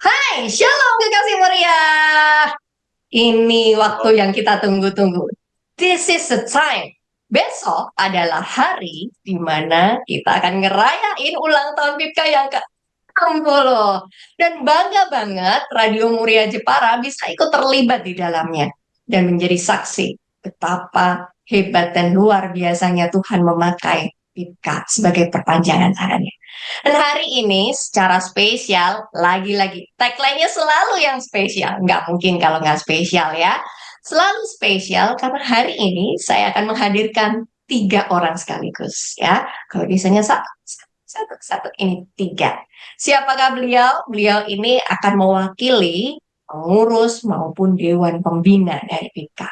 Hai, shalom kekasih meriah. Ini waktu yang kita tunggu-tunggu. This is the time. Besok adalah hari di mana kita akan ngerayain ulang tahun Pipka yang ke-60. Dan bangga banget Radio Muria Jepara bisa ikut terlibat di dalamnya. Dan menjadi saksi betapa hebat dan luar biasanya Tuhan memakai Pipka sebagai perpanjangan tangannya. Dan hari ini secara spesial, lagi-lagi tagline-nya selalu yang spesial. Nggak mungkin kalau nggak spesial ya. Selalu spesial karena hari ini saya akan menghadirkan tiga orang sekaligus ya. Kalau biasanya satu, ini tiga. Siapakah beliau? Beliau ini akan mewakili pengurus maupun dewan pembina dari PIPKA.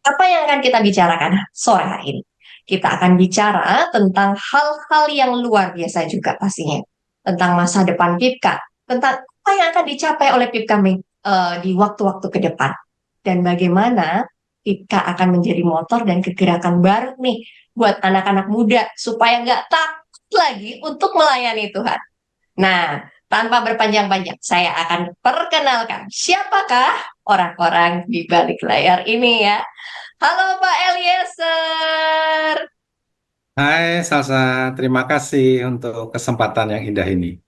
Apa yang akan kita bicarakan sore hari ini? Kita akan bicara tentang hal-hal yang luar biasa juga pastinya. Tentang masa depan PIPKA, tentang apa yang akan dicapai oleh PIPKA di waktu-waktu ke depan. Dan bagaimana PIPKA akan menjadi motor dan kegerakan baru nih buat anak-anak muda supaya nggak takut lagi untuk melayani Tuhan. Nah, tanpa berpanjang-panjang, saya akan perkenalkan siapakah orang-orang di balik layar ini ya. Halo Pak Eliezer. Hai Salsa, terima kasih untuk kesempatan yang indah ini.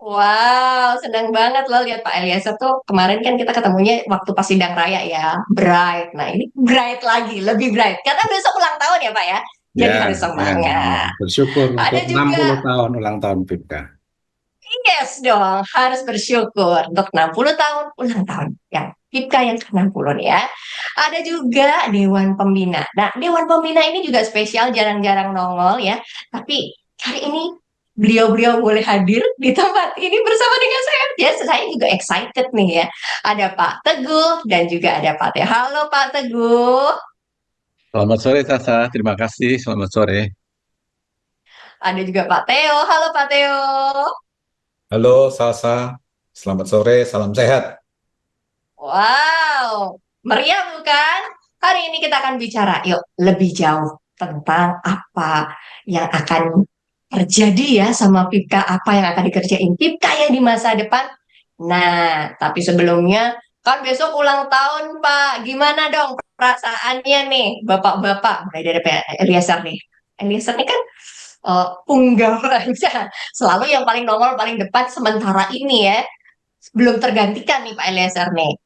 Wow, senang banget loh lihat Pak Eliezer tuh. Kemarin kan kita ketemunya waktu pas sidang raya ya, Bright. Nah ini Bright lagi, lebih Bright. Karena besok ulang tahun ya Pak ya. Ya, Jadi harus ya, semangat. bersyukur Ada untuk juga 60 tahun ulang tahun PIPKA. yes dong, harus bersyukur untuk 60 tahun ulang tahun yang PIPKA yang ke-60 nih ya. Ada juga Dewan Pembina. Nah, Dewan Pembina ini juga spesial, jarang-jarang nongol ya. Tapi hari ini beliau-beliau boleh hadir di tempat ini bersama dengan saya. Ya, saya juga excited nih ya. Ada Pak Teguh dan juga ada Pak Teh. Halo Pak Teguh. Selamat sore, Sasa. Terima kasih. Selamat sore. Ada juga Pak Teo. Halo Pak Teo. Halo Salsa, selamat sore, salam sehat. Wow, meriah bukan? Hari ini kita akan bicara, yuk, lebih jauh tentang apa yang akan terjadi ya sama Pipka, apa yang akan dikerjain Pipka ya di masa depan. Nah, tapi sebelumnya, kan besok ulang tahun, Pak. Gimana dong perasaannya nih, Bapak-bapak? Mulai dari Pak Eliezer nih. Eliezer nih kan punggawa aja. Selalu yang paling nongol, paling depan sementara ini ya. Belum tergantikan nih Pak Eliezer nih.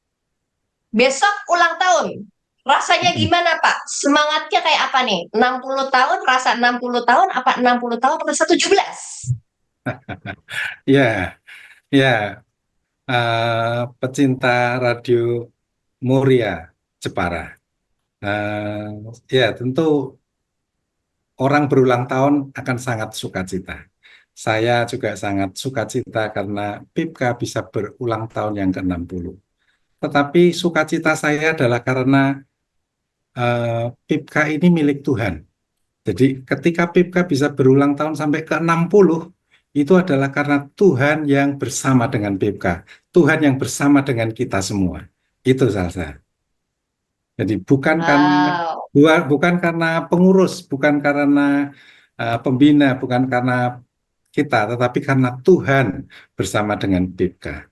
Besok ulang tahun. Rasanya gimana, Pak? Semangatnya kayak apa nih? 60 tahun, rasa 60 tahun, apa 60 tahun, rasa 17? Ya, ya, pecinta Radio Muria Jepara. Ya, tentu orang berulang tahun akan sangat sukacita. Saya juga sangat sukacita karena PIPKA bisa berulang tahun yang ke-60. Tetapi sukacita saya adalah karena PIPKA ini milik Tuhan. Jadi ketika PIPKA bisa berulang tahun sampai ke-60, itu adalah karena Tuhan yang bersama dengan PIPKA. Tuhan yang bersama dengan kita semua. Itu Salsa. Jadi Wow. bukan karena pengurus, bukan karena pembina, bukan karena kita, tetapi karena Tuhan bersama dengan PIPKA.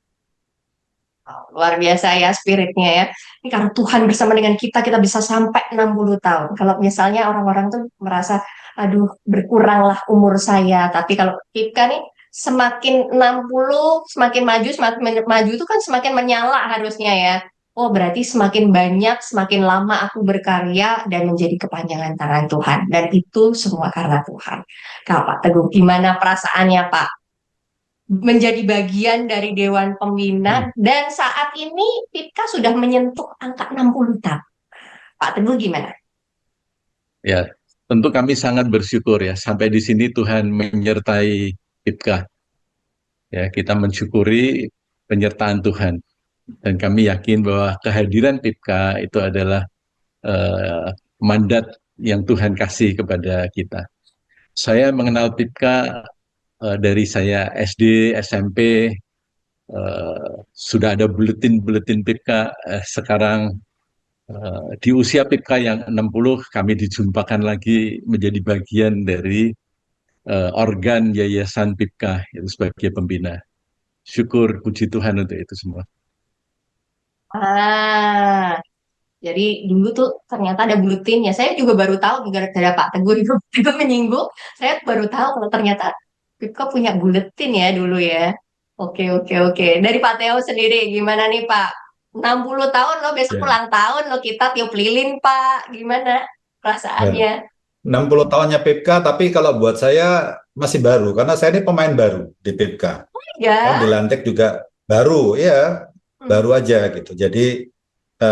Luar biasa ya spiritnya ya. Ini karena Tuhan bersama dengan kita bisa sampai 60 tahun. Kalau misalnya orang-orang tuh merasa, aduh berkuranglah umur saya. Tapi kalau kita nih semakin 60, semakin maju itu kan semakin menyala harusnya ya. Oh berarti semakin banyak, semakin lama aku berkarya dan menjadi kepanjangan tangan Tuhan. Dan itu semua karena Tuhan. Kalau Pak Teguh, gimana perasaannya Pak? Menjadi bagian dari Dewan Pembina dan saat ini kita sudah menyentuh angka 60 tahun. Pak Teguh gimana? Ya, tentu kami sangat bersyukur ya sampai di sini Tuhan menyertai IPKA. Ya, kita mensyukuri penyertaan Tuhan dan kami yakin bahwa kehadiran IPKA itu adalah mandat yang Tuhan kasih kepada kita. Saya mengenal IPKA dari saya SD, SMP, sudah ada buletin-buletin PIPKA. Sekarang di usia PIPKA yang 60, kami dijumpakan lagi menjadi bagian dari organ Yayasan PIPKA itu sebagai pembina. syukur, puji Tuhan untuk itu semua. Ah, jadi dulu tuh ternyata ada buletinnya. Saya juga baru tahu gara-gara Pak Teguh itu juga menyinggung. Saya baru tahu kalau ternyata Pipka punya buletin ya dulu ya. Oke, oke, oke. Dari Pak Teo sendiri gimana nih Pak? 60 tahun loh, besok Ya. ulang tahun loh kita tiup lilin Pak. Gimana Ya. perasaannya? 60 tahunnya PIPKA, tapi kalau buat saya masih baru, karena saya ini pemain baru di PIPKA. Kan Ya. dilantik juga baru, ya Hmm. baru aja gitu. Jadi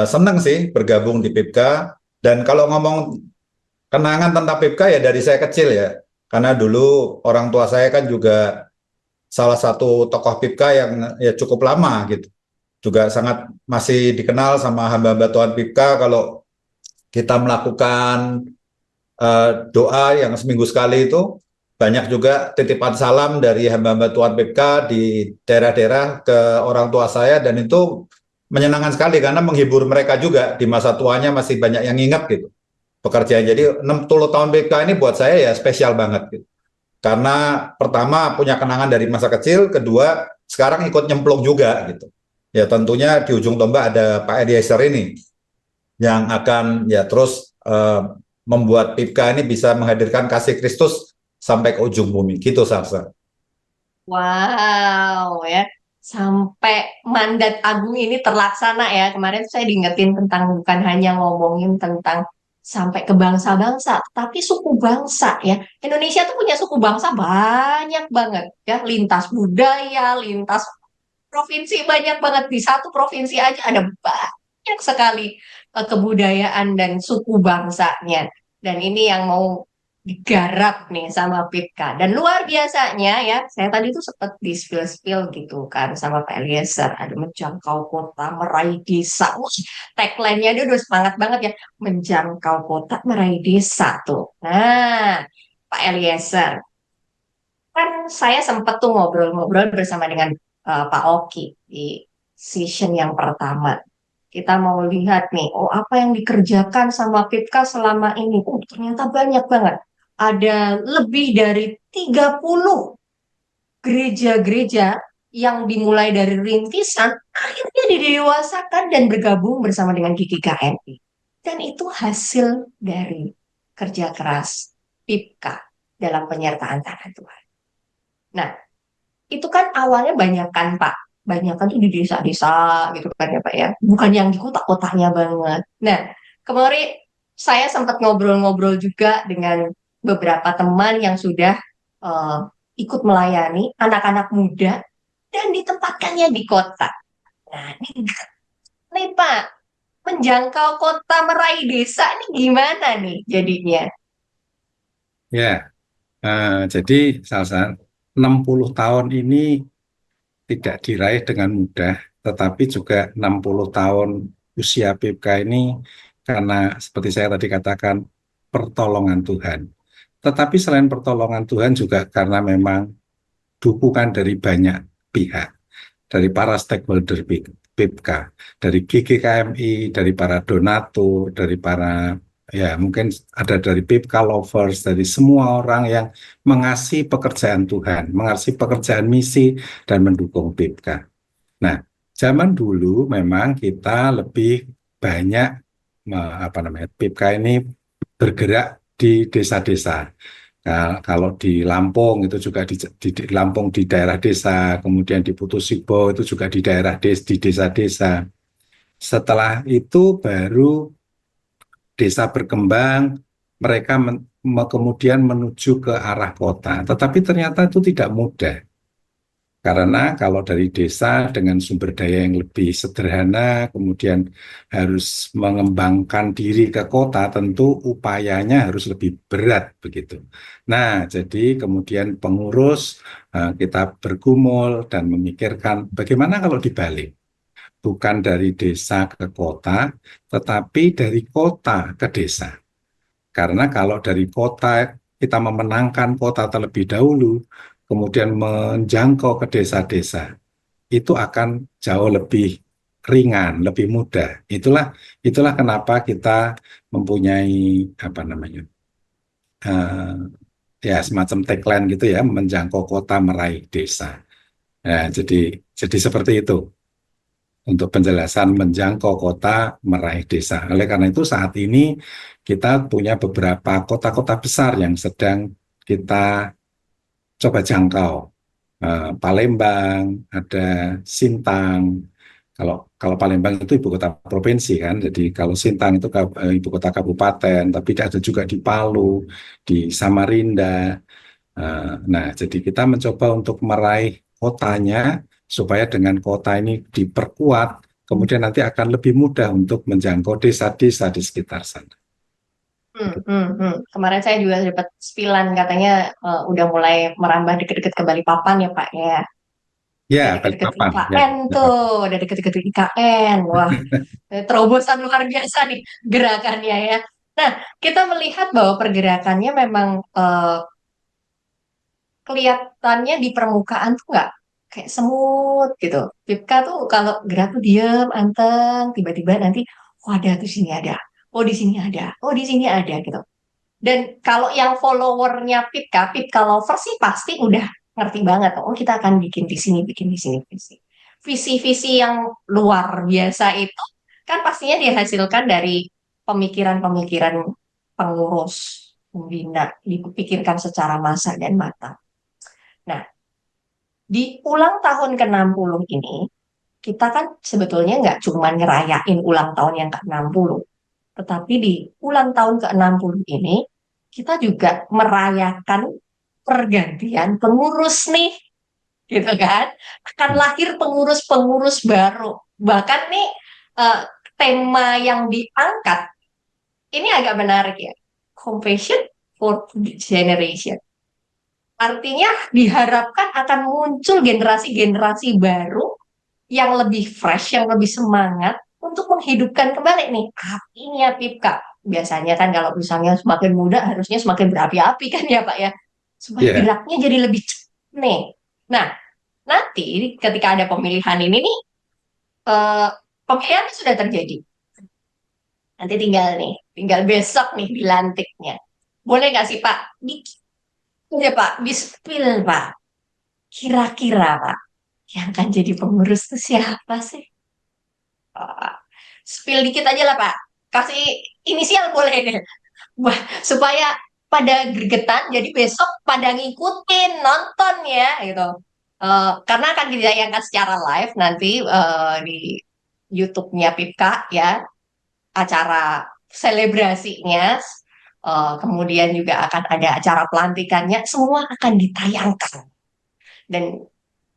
senang sih bergabung di PIPKA. Dan kalau ngomong kenangan tentang PIPKA ya dari saya kecil ya, karena dulu orang tua saya kan juga salah satu tokoh PIPKA yang ya cukup lama gitu. Juga sangat masih dikenal sama hamba-hamba Tuhan PIPKA kalau kita melakukan doa yang seminggu sekali itu banyak juga titipan salam dari hamba-hamba Tuhan PIPKA di daerah-daerah ke orang tua saya dan itu menyenangkan sekali karena menghibur mereka juga di masa tuanya masih banyak yang ingat gitu pekerjaan. Jadi 60 tahun PIPKA ini buat saya ya spesial banget gitu. Karena pertama punya kenangan dari masa kecil, kedua sekarang ikut nyemplung juga gitu. Ya tentunya di ujung tombak ada Pak Eliezer ini yang akan ya terus membuat PIPKA ini bisa menghadirkan kasih Kristus sampai ke ujung bumi. Gitu, Sarsa. Wow ya. Sampai mandat agung ini terlaksana ya. Kemarin saya diingetin tentang bukan hanya ngomongin tentang sampai ke bangsa-bangsa, tapi suku bangsa ya. Indonesia tuh punya suku bangsa banyak banget ya, lintas budaya, lintas provinsi banyak banget. Di satu provinsi aja ada banyak sekali kebudayaan dan suku bangsanya. Dan ini yang mau digarap nih sama Pipka. Dan luar biasanya ya, saya tadi tuh sempet di spill-spill gitu kan sama Pak Eliezer. Ada menjangkau kota, meraih desa. Wih, tagline-nya dia udah semangat banget ya. Menjangkau kota, meraih desa tuh. Nah, Pak Eliezer, kan saya sempat tuh ngobrol-ngobrol bersama dengan Pak Oki di session yang pertama. Kita mau lihat nih, oh apa yang dikerjakan sama Pipka selama ini. Oh ternyata banyak banget. Ada lebih dari 30 gereja-gereja yang dimulai dari rintisan, akhirnya didewasakan dan bergabung bersama dengan GKKMI. Dan itu hasil dari kerja keras Pipka dalam penyertaan tanah Tuhan. Nah, itu kan awalnya banyakan Pak. Banyakan tuh di desa-desa gitu kan ya Pak ya. Bukan yang di kota-kotanya banget. Nah, kemarin saya sempat ngobrol-ngobrol juga dengan beberapa teman yang sudah eh, ikut melayani anak-anak muda dan ditempatkannya di kota. Nah, nih Pak, menjangkau kota meraih desa ini gimana nih jadinya? Ya, jadi Salsa, 60 tahun ini tidak diraih dengan mudah, tetapi juga 60 tahun usia PIPKA ini karena seperti saya tadi katakan, pertolongan Tuhan. Tetapi selain pertolongan Tuhan juga karena memang dukungan dari banyak pihak, dari para stakeholder PIPKA, dari GKKMI, dari para donatur, dari para ya mungkin ada dari PIPKA lovers, dari semua orang yang mengasihi pekerjaan Tuhan, mengasihi pekerjaan misi dan mendukung PIPKA. Nah, zaman dulu memang kita lebih banyak apa namanya PIPKA ini bergerak di desa-desa. Nah, kalau di Lampung itu juga di Lampung di daerah desa, kemudian di Putus Sibo itu juga di daerah di desa-desa. Setelah itu baru desa berkembang, mereka kemudian menuju ke arah kota. Tetapi ternyata itu tidak mudah. Karena kalau dari desa dengan sumber daya yang lebih sederhana, kemudian harus mengembangkan diri ke kota, tentu upayanya harus lebih berat begitu. Nah, jadi kemudian pengurus kita bergumul dan memikirkan bagaimana kalau dibalik, bukan dari desa ke kota, tetapi dari kota ke desa. Karena kalau dari kota kita memenangkan kota terlebih dahulu, kemudian menjangkau ke desa-desa, itu akan jauh lebih ringan, lebih mudah. Itulah kenapa kita mempunyai apa namanya ya semacam tagline gitu ya, menjangkau kota meraih desa. Nah, jadi seperti itu untuk penjelasan menjangkau kota, meraih desa. Oleh karena itu saat ini kita punya beberapa kota-kota besar yang sedang kita coba jangkau. Palembang, ada Sintang. Kalau Palembang itu ibu kota provinsi kan, jadi kalau Sintang itu ibu kota kabupaten, tapi ada juga di Palu, di Samarinda. Nah, jadi kita mencoba untuk meraih kotanya supaya dengan kota ini diperkuat, kemudian nanti akan lebih mudah untuk menjangkau desa-desa di sekitar sana. Kemarin saya juga dapat spilan katanya udah mulai merambah deket-deket ke Balikpapan ya Pak ya. Ya, Udah deket-deket Balikpapan. Ya, IKN tuh, udah deket-deket IKN. Wah, terobosan luar biasa nih gerakannya ya. Nah, kita melihat bahwa pergerakannya memang kelihatannya di permukaan tuh nggak kayak semut gitu. Vipka tuh kalau gerak tuh diem, anteng, tiba-tiba nanti, oh ada tuh sini ada, oh di sini ada, oh di sini ada gitu. Dan kalau yang followernya Pipka lovers sih pasti udah ngerti banget. Oh kita akan bikin di sini, bikin di sini, bikin di sini. Visi-visi yang luar biasa itu kan pastinya dihasilkan dari pemikiran-pemikiran pengurus, pembina, dipikirkan secara massa dan matang. Nah, di ulang tahun ke-60 ini, kita kan sebetulnya nggak cuma ngerayain ulang tahun yang ke-60, tetapi di ulang tahun ke-60 ini, kita juga merayakan pergantian pengurus nih, gitu kan? Akan lahir pengurus-pengurus baru. Bahkan nih, eh, tema yang diangkat, ini agak menarik ya. Compassion for the generation. Artinya diharapkan akan muncul generasi-generasi baru yang lebih fresh, yang lebih semangat untuk menghidupkan kembali nih apinya Pipka. Biasanya kan kalau misalnya semakin muda harusnya semakin berapi-api kan ya Pak ya. Supaya ya. geraknya jadi lebih cepat nih. Nah, nanti ketika ada pemilihan ini nih, eh, pemilihan sudah terjadi. Nanti tinggal besok nih dilantiknya. Boleh nggak sih Pak? Ya Pak, di-spill Pak. Kira-kira Pak, yang akan jadi pengurus itu siapa sih? Ah, spill dikit aja lah Pak. Kasih inisial boleh deh. Wah, supaya pada gregetan, jadi besok pada ngikutin, nonton ya gitu. Karena akan ditayangkan secara live nanti di YouTube-nya Pipka ya, acara selebrasinya, kemudian juga akan ada acara pelantikannya, semua akan ditayangkan. Dan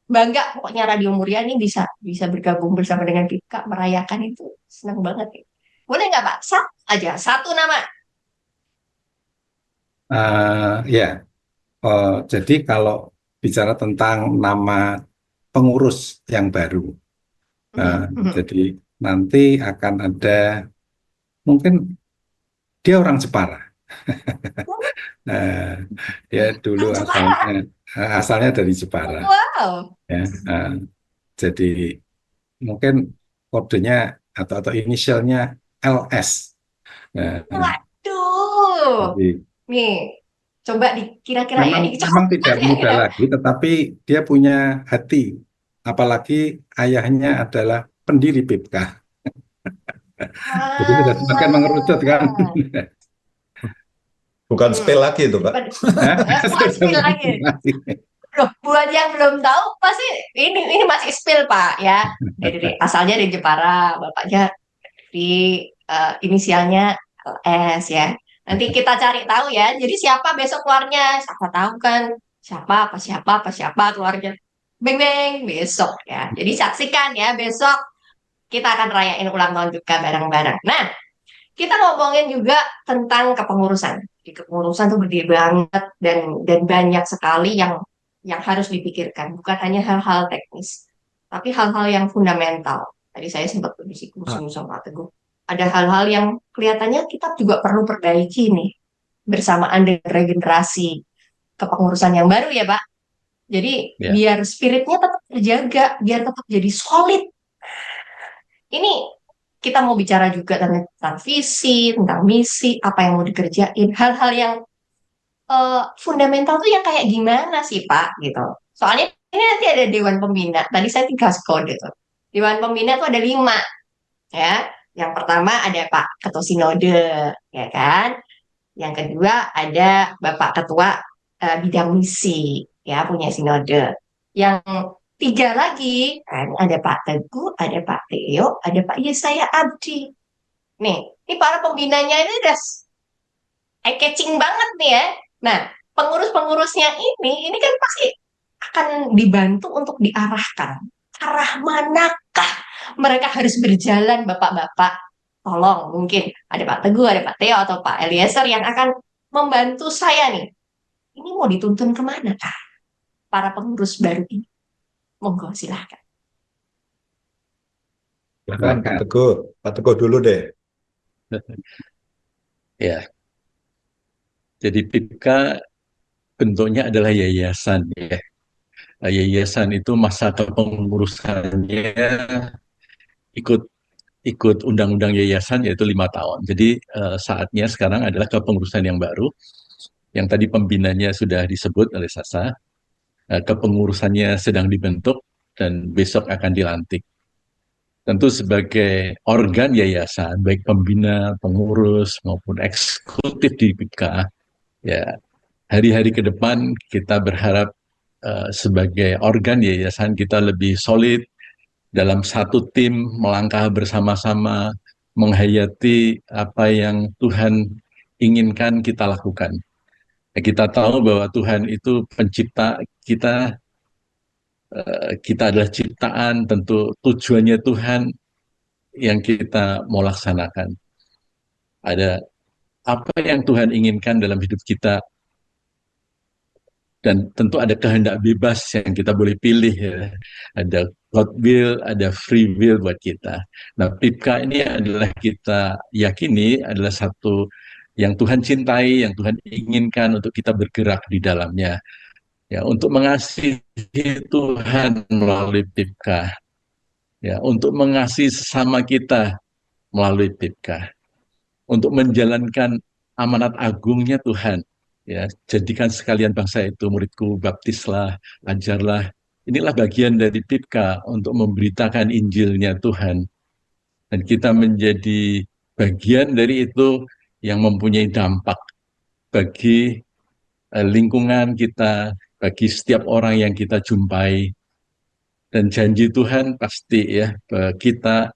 bangga pokoknya Radio Muria ini bisa bisa bergabung bersama dengan Pipka merayakan itu senang banget ya. Boleh nggak Pak? Satu aja, satu nama. Ya, jadi kalau bicara tentang nama pengurus yang baru, jadi nanti akan ada, mungkin dia orang Jepara. Dia dulu Orang Jepara. asalnya dari Jepara. Wow. Ya, jadi mungkin kodenya atau inisialnya LS. Waduh. Jadi Nih, coba dikira-kira ya memang tidak dicoba muda ya. lagi, tetapi dia punya hati. Apalagi ayahnya adalah pendiri PIPK. Jadi sudah semakin mengerucut kan. Bukan spill lagi itu, Pak. Bukan spill lagi. Loh, buat yang belum tahu pasti ini masih spill Pak ya. Asalnya dari Jepara, bapaknya di inisialnya S ya. Nanti kita cari tahu ya. Jadi siapa besok keluarnya? Siapa tahu kan? Siapa keluarnya? Beng beng besok ya. Jadi saksikan ya besok kita akan rayain ulang tahun juga bareng-bareng. Nah, kita ngomongin juga tentang kepengurusan. Di kepengurusan tuh gede banget dan banyak sekali yang harus dipikirkan. Bukan hanya hal-hal teknis, tapi hal-hal yang fundamental. Tadi saya sempat berdiskusi sama Pak Teguh. Ada hal-hal yang kelihatannya kita juga perlu perbaiki nih bersamaan dengan regenerasi kepengurusan yang baru ya Pak. Jadi Ya. biar spiritnya tetap terjaga, biar tetap jadi solid. Ini kita mau bicara juga tentang visi, tentang misi, apa yang mau dikerjain, hal-hal yang fundamental tuh yang kayak gimana sih Pak gitu. Soalnya ini nanti ada Dewan Pembina. Tadi saya kasih kode tuh. Dewan Pembina tuh ada 5, ya. Yang pertama ada Pak Ketua Sinode, ya kan? Yang kedua ada Bapak Ketua Bidang Misi, ya, punya Sinode. Yang 3 lagi, kan, ada Pak Teguh, ada Pak Teo, ada Pak Yesaya Abdi. Nih, ini para pembinanya ini udah eye-catching banget nih ya. Nah, pengurus-pengurusnya ini kan pasti akan dibantu untuk diarahkan. Arah manakah mereka harus berjalan, Bapak-Bapak? Tolong, mungkin ada Pak Teguh, ada Pak Teo, atau Pak Eliezer yang akan membantu saya nih. Ini mau dituntun kemana kah para pengurus baru ini? Monggo, silahkan. Silakan Pak Teguh. Pak Teguh dulu deh. Ya, jadi PIPKA bentuknya adalah yayasan ya. Yayasan itu masa kepengurusannya ikut ikut undang-undang yayasan yaitu 5 tahun. Jadi saatnya sekarang adalah kepengurusan yang baru, yang tadi pembinanya sudah disebut oleh Sasa, kepengurusannya sedang dibentuk dan besok akan dilantik. Tentu sebagai organ yayasan, baik pembina, pengurus maupun eksekutif di PIPKA, ya hari-hari ke depan kita berharap sebagai organ yayasan kita lebih solid dalam satu tim, melangkah bersama-sama, menghayati apa yang Tuhan inginkan kita lakukan. Kita tahu bahwa Tuhan itu pencipta kita, kita adalah ciptaan, tentu tujuannya Tuhan yang kita mau laksanakan. Ada apa yang Tuhan inginkan dalam hidup kita, dan tentu ada kehendak bebas yang kita boleh pilih ya. Ada God will, ada free will buat kita. Nah, PIPKA ini adalah kita yakini adalah satu yang Tuhan cintai, yang Tuhan inginkan untuk kita bergerak di dalamnya. Ya, untuk mengasihi Tuhan melalui PIPKA. Ya, untuk mengasihi sesama kita melalui PIPKA. Untuk menjalankan amanat agungnya Tuhan. Ya, jadikan sekalian bangsa itu muridku, baptislah, ajarlah. Inilah bagian dari PIPKA untuk memberitakan Injilnya Tuhan. Dan kita menjadi bagian dari itu yang mempunyai dampak bagi lingkungan kita, bagi setiap orang yang kita jumpai. Dan janji Tuhan pasti ya, kita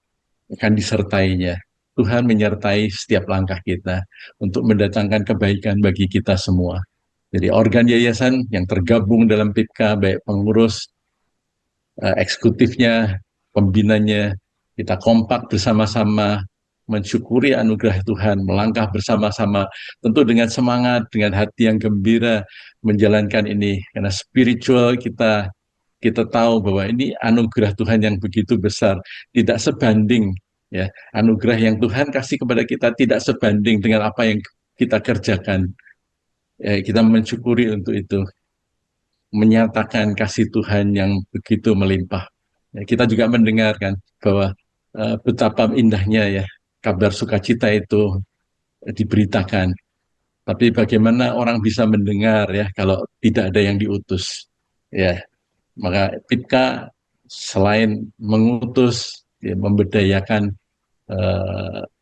akan disertainya. Tuhan menyertai setiap langkah kita untuk mendatangkan kebaikan bagi kita semua. Jadi organ yayasan yang tergabung dalam PIPKA, baik pengurus, eksekutifnya, pembinanya, kita kompak bersama-sama, mensyukuri anugerah Tuhan, melangkah bersama-sama, tentu dengan semangat, dengan hati yang gembira, menjalankan ini. Karena spiritual kita tahu bahwa ini anugerah Tuhan yang begitu besar, tidak sebanding. Ya, anugerah yang Tuhan kasih kepada kita tidak sebanding dengan apa yang kita kerjakan. Ya, kita mensyukuri untuk itu, menyatakan kasih Tuhan yang begitu melimpah. Ya, kita juga mendengarkan bahwa betapa indahnya ya kabar sukacita itu diberitakan. Tapi bagaimana orang bisa mendengar ya kalau tidak ada yang diutus? Ya, maka PIPKA selain mengutus, ya, memberdayakan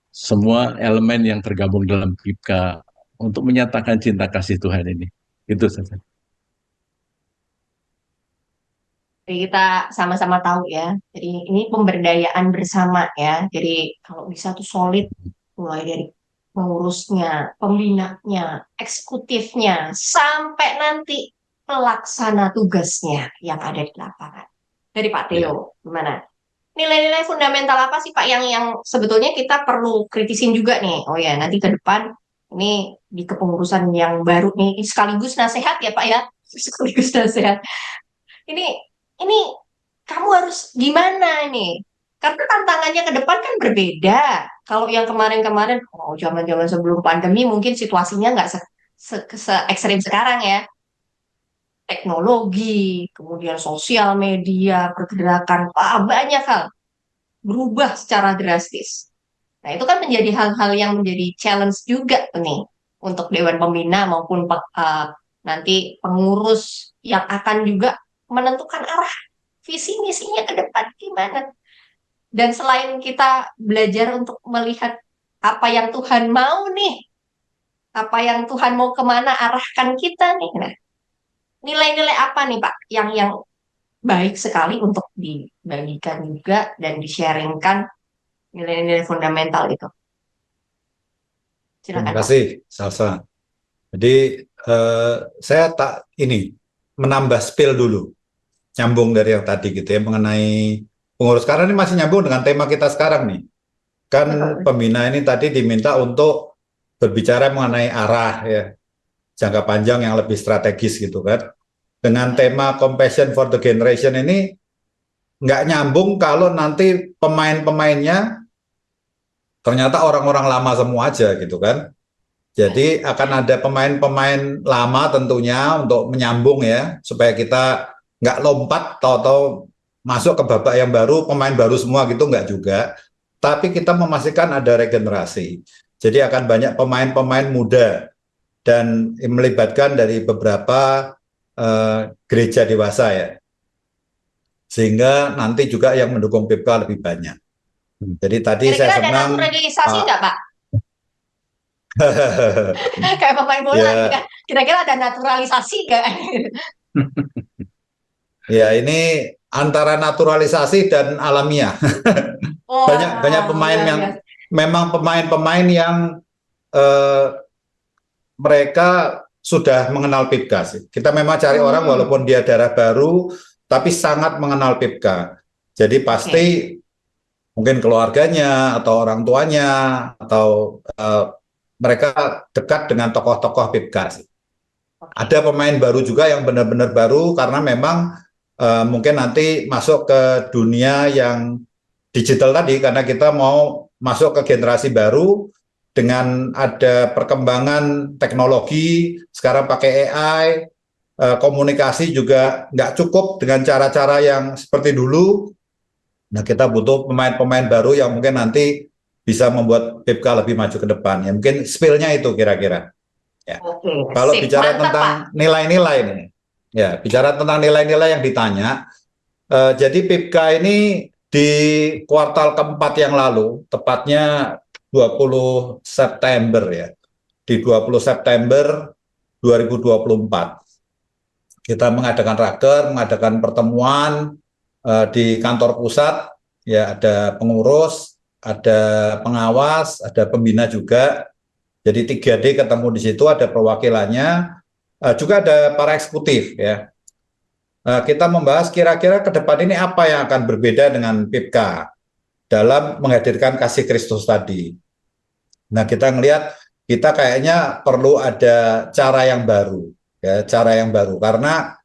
semua elemen yang tergabung dalam PIPKA untuk menyatakan cinta kasih Tuhan ini. Itu saja. Jadi kita sama-sama tahu ya. Jadi ini pemberdayaan bersama ya. Jadi kalau bisa tuh solid, mulai dari pengurusnya, pembinanya, eksekutifnya, sampai nanti pelaksana tugasnya yang ada di lapangan. Dari Pak Teo, gimana? Nilai-nilai fundamental apa sih Pak yang sebetulnya kita perlu kritisin juga nih? Oh ya, nanti ke depan ini di kepengurusan yang baru nih sekaligus nasihat ya Pak ya, sekaligus nasihat. Ini kamu harus gimana nih? Karena tantangannya ke depan kan berbeda. Kalau yang kemarin-kemarin, oh zaman-zaman sebelum pandemi mungkin situasinya nggak se ekstrim sekarang ya. Teknologi, kemudian sosial media, pergerakan, banyak hal berubah secara drastis. Nah, itu kan menjadi hal-hal yang menjadi challenge juga nih untuk Dewan Pembina maupun nanti pengurus yang akan juga menentukan arah visi misinya ke depan gimana. Dan selain kita belajar untuk melihat apa yang Tuhan mau nih, apa yang Tuhan mau kemana arahkan kita nih. Nah, nilai-nilai apa nih Pak yang baik sekali untuk dibagikan juga dan di-sharingkan nilai-nilai fundamental itu. Terima Silakan Pak. kasih, Salsa. Jadi saya menambah spill dulu, nyambung dari yang tadi gitu ya mengenai pengurus, karena ini masih nyambung dengan tema kita sekarang nih. Kan Betul. pembina ini tadi diminta untuk berbicara mengenai arah ya, jangka panjang yang lebih strategis gitu kan. Dengan tema Compassion for the Generation ini nggak nyambung kalau nanti pemain-pemainnya ternyata orang-orang lama semua aja gitu kan. Jadi akan ada pemain-pemain lama tentunya untuk menyambung ya, supaya kita nggak lompat atau masuk ke babak yang baru, pemain baru semua gitu, nggak juga. Tapi kita memastikan ada regenerasi. Jadi akan banyak pemain-pemain muda dan melibatkan dari beberapa gereja dewasa ya. Sehingga nanti juga yang mendukung PIPKA lebih banyak. Jadi tadi Kira-kira saya ada senang naturalisasi nggak Pak? Kayak pemain bola ya, nih kan. Kira-kira ada naturalisasi nggak? ya ini antara naturalisasi dan alamiah. Banyak pemain luar yang biasa. memang pemain-pemain yang mereka sudah mengenal PIPKA sih. Kita memang cari orang walaupun dia darah baru, tapi sangat mengenal PIPKA. Jadi pasti mungkin keluarganya atau orang tuanya atau mereka dekat dengan tokoh-tokoh PIPKA sih. Ada pemain baru juga yang benar-benar baru karena memang mungkin nanti masuk ke dunia yang digital tadi, karena kita mau masuk ke generasi baru dengan ada perkembangan teknologi, sekarang pakai AI, komunikasi juga nggak cukup dengan cara-cara yang seperti dulu. Nah, kita butuh pemain-pemain baru yang mungkin nanti bisa membuat PIPKA lebih maju ke depan. Ya, mungkin spill-nya itu kira-kira. Ya. Kalau bicara tentang nilai-nilai ini, ya bicara tentang nilai-nilai yang ditanya, jadi PIPKA ini di kuartal keempat yang lalu, tepatnya 20 September ya, di 20 September 2024, kita mengadakan raker, mengadakan pertemuan di kantor pusat, ya ada pengurus, ada pengawas, ada pembina juga. Jadi 3D ketemu di situ, ada perwakilannya, juga ada para eksekutif ya. Kita membahas kira-kira ke depan ini apa yang akan berbeda dengan PIPKA dalam menghadirkan kasih Kristus tadi. Nah, kita ngelihat kita kayaknya perlu ada cara yang baru, ya, cara yang baru karena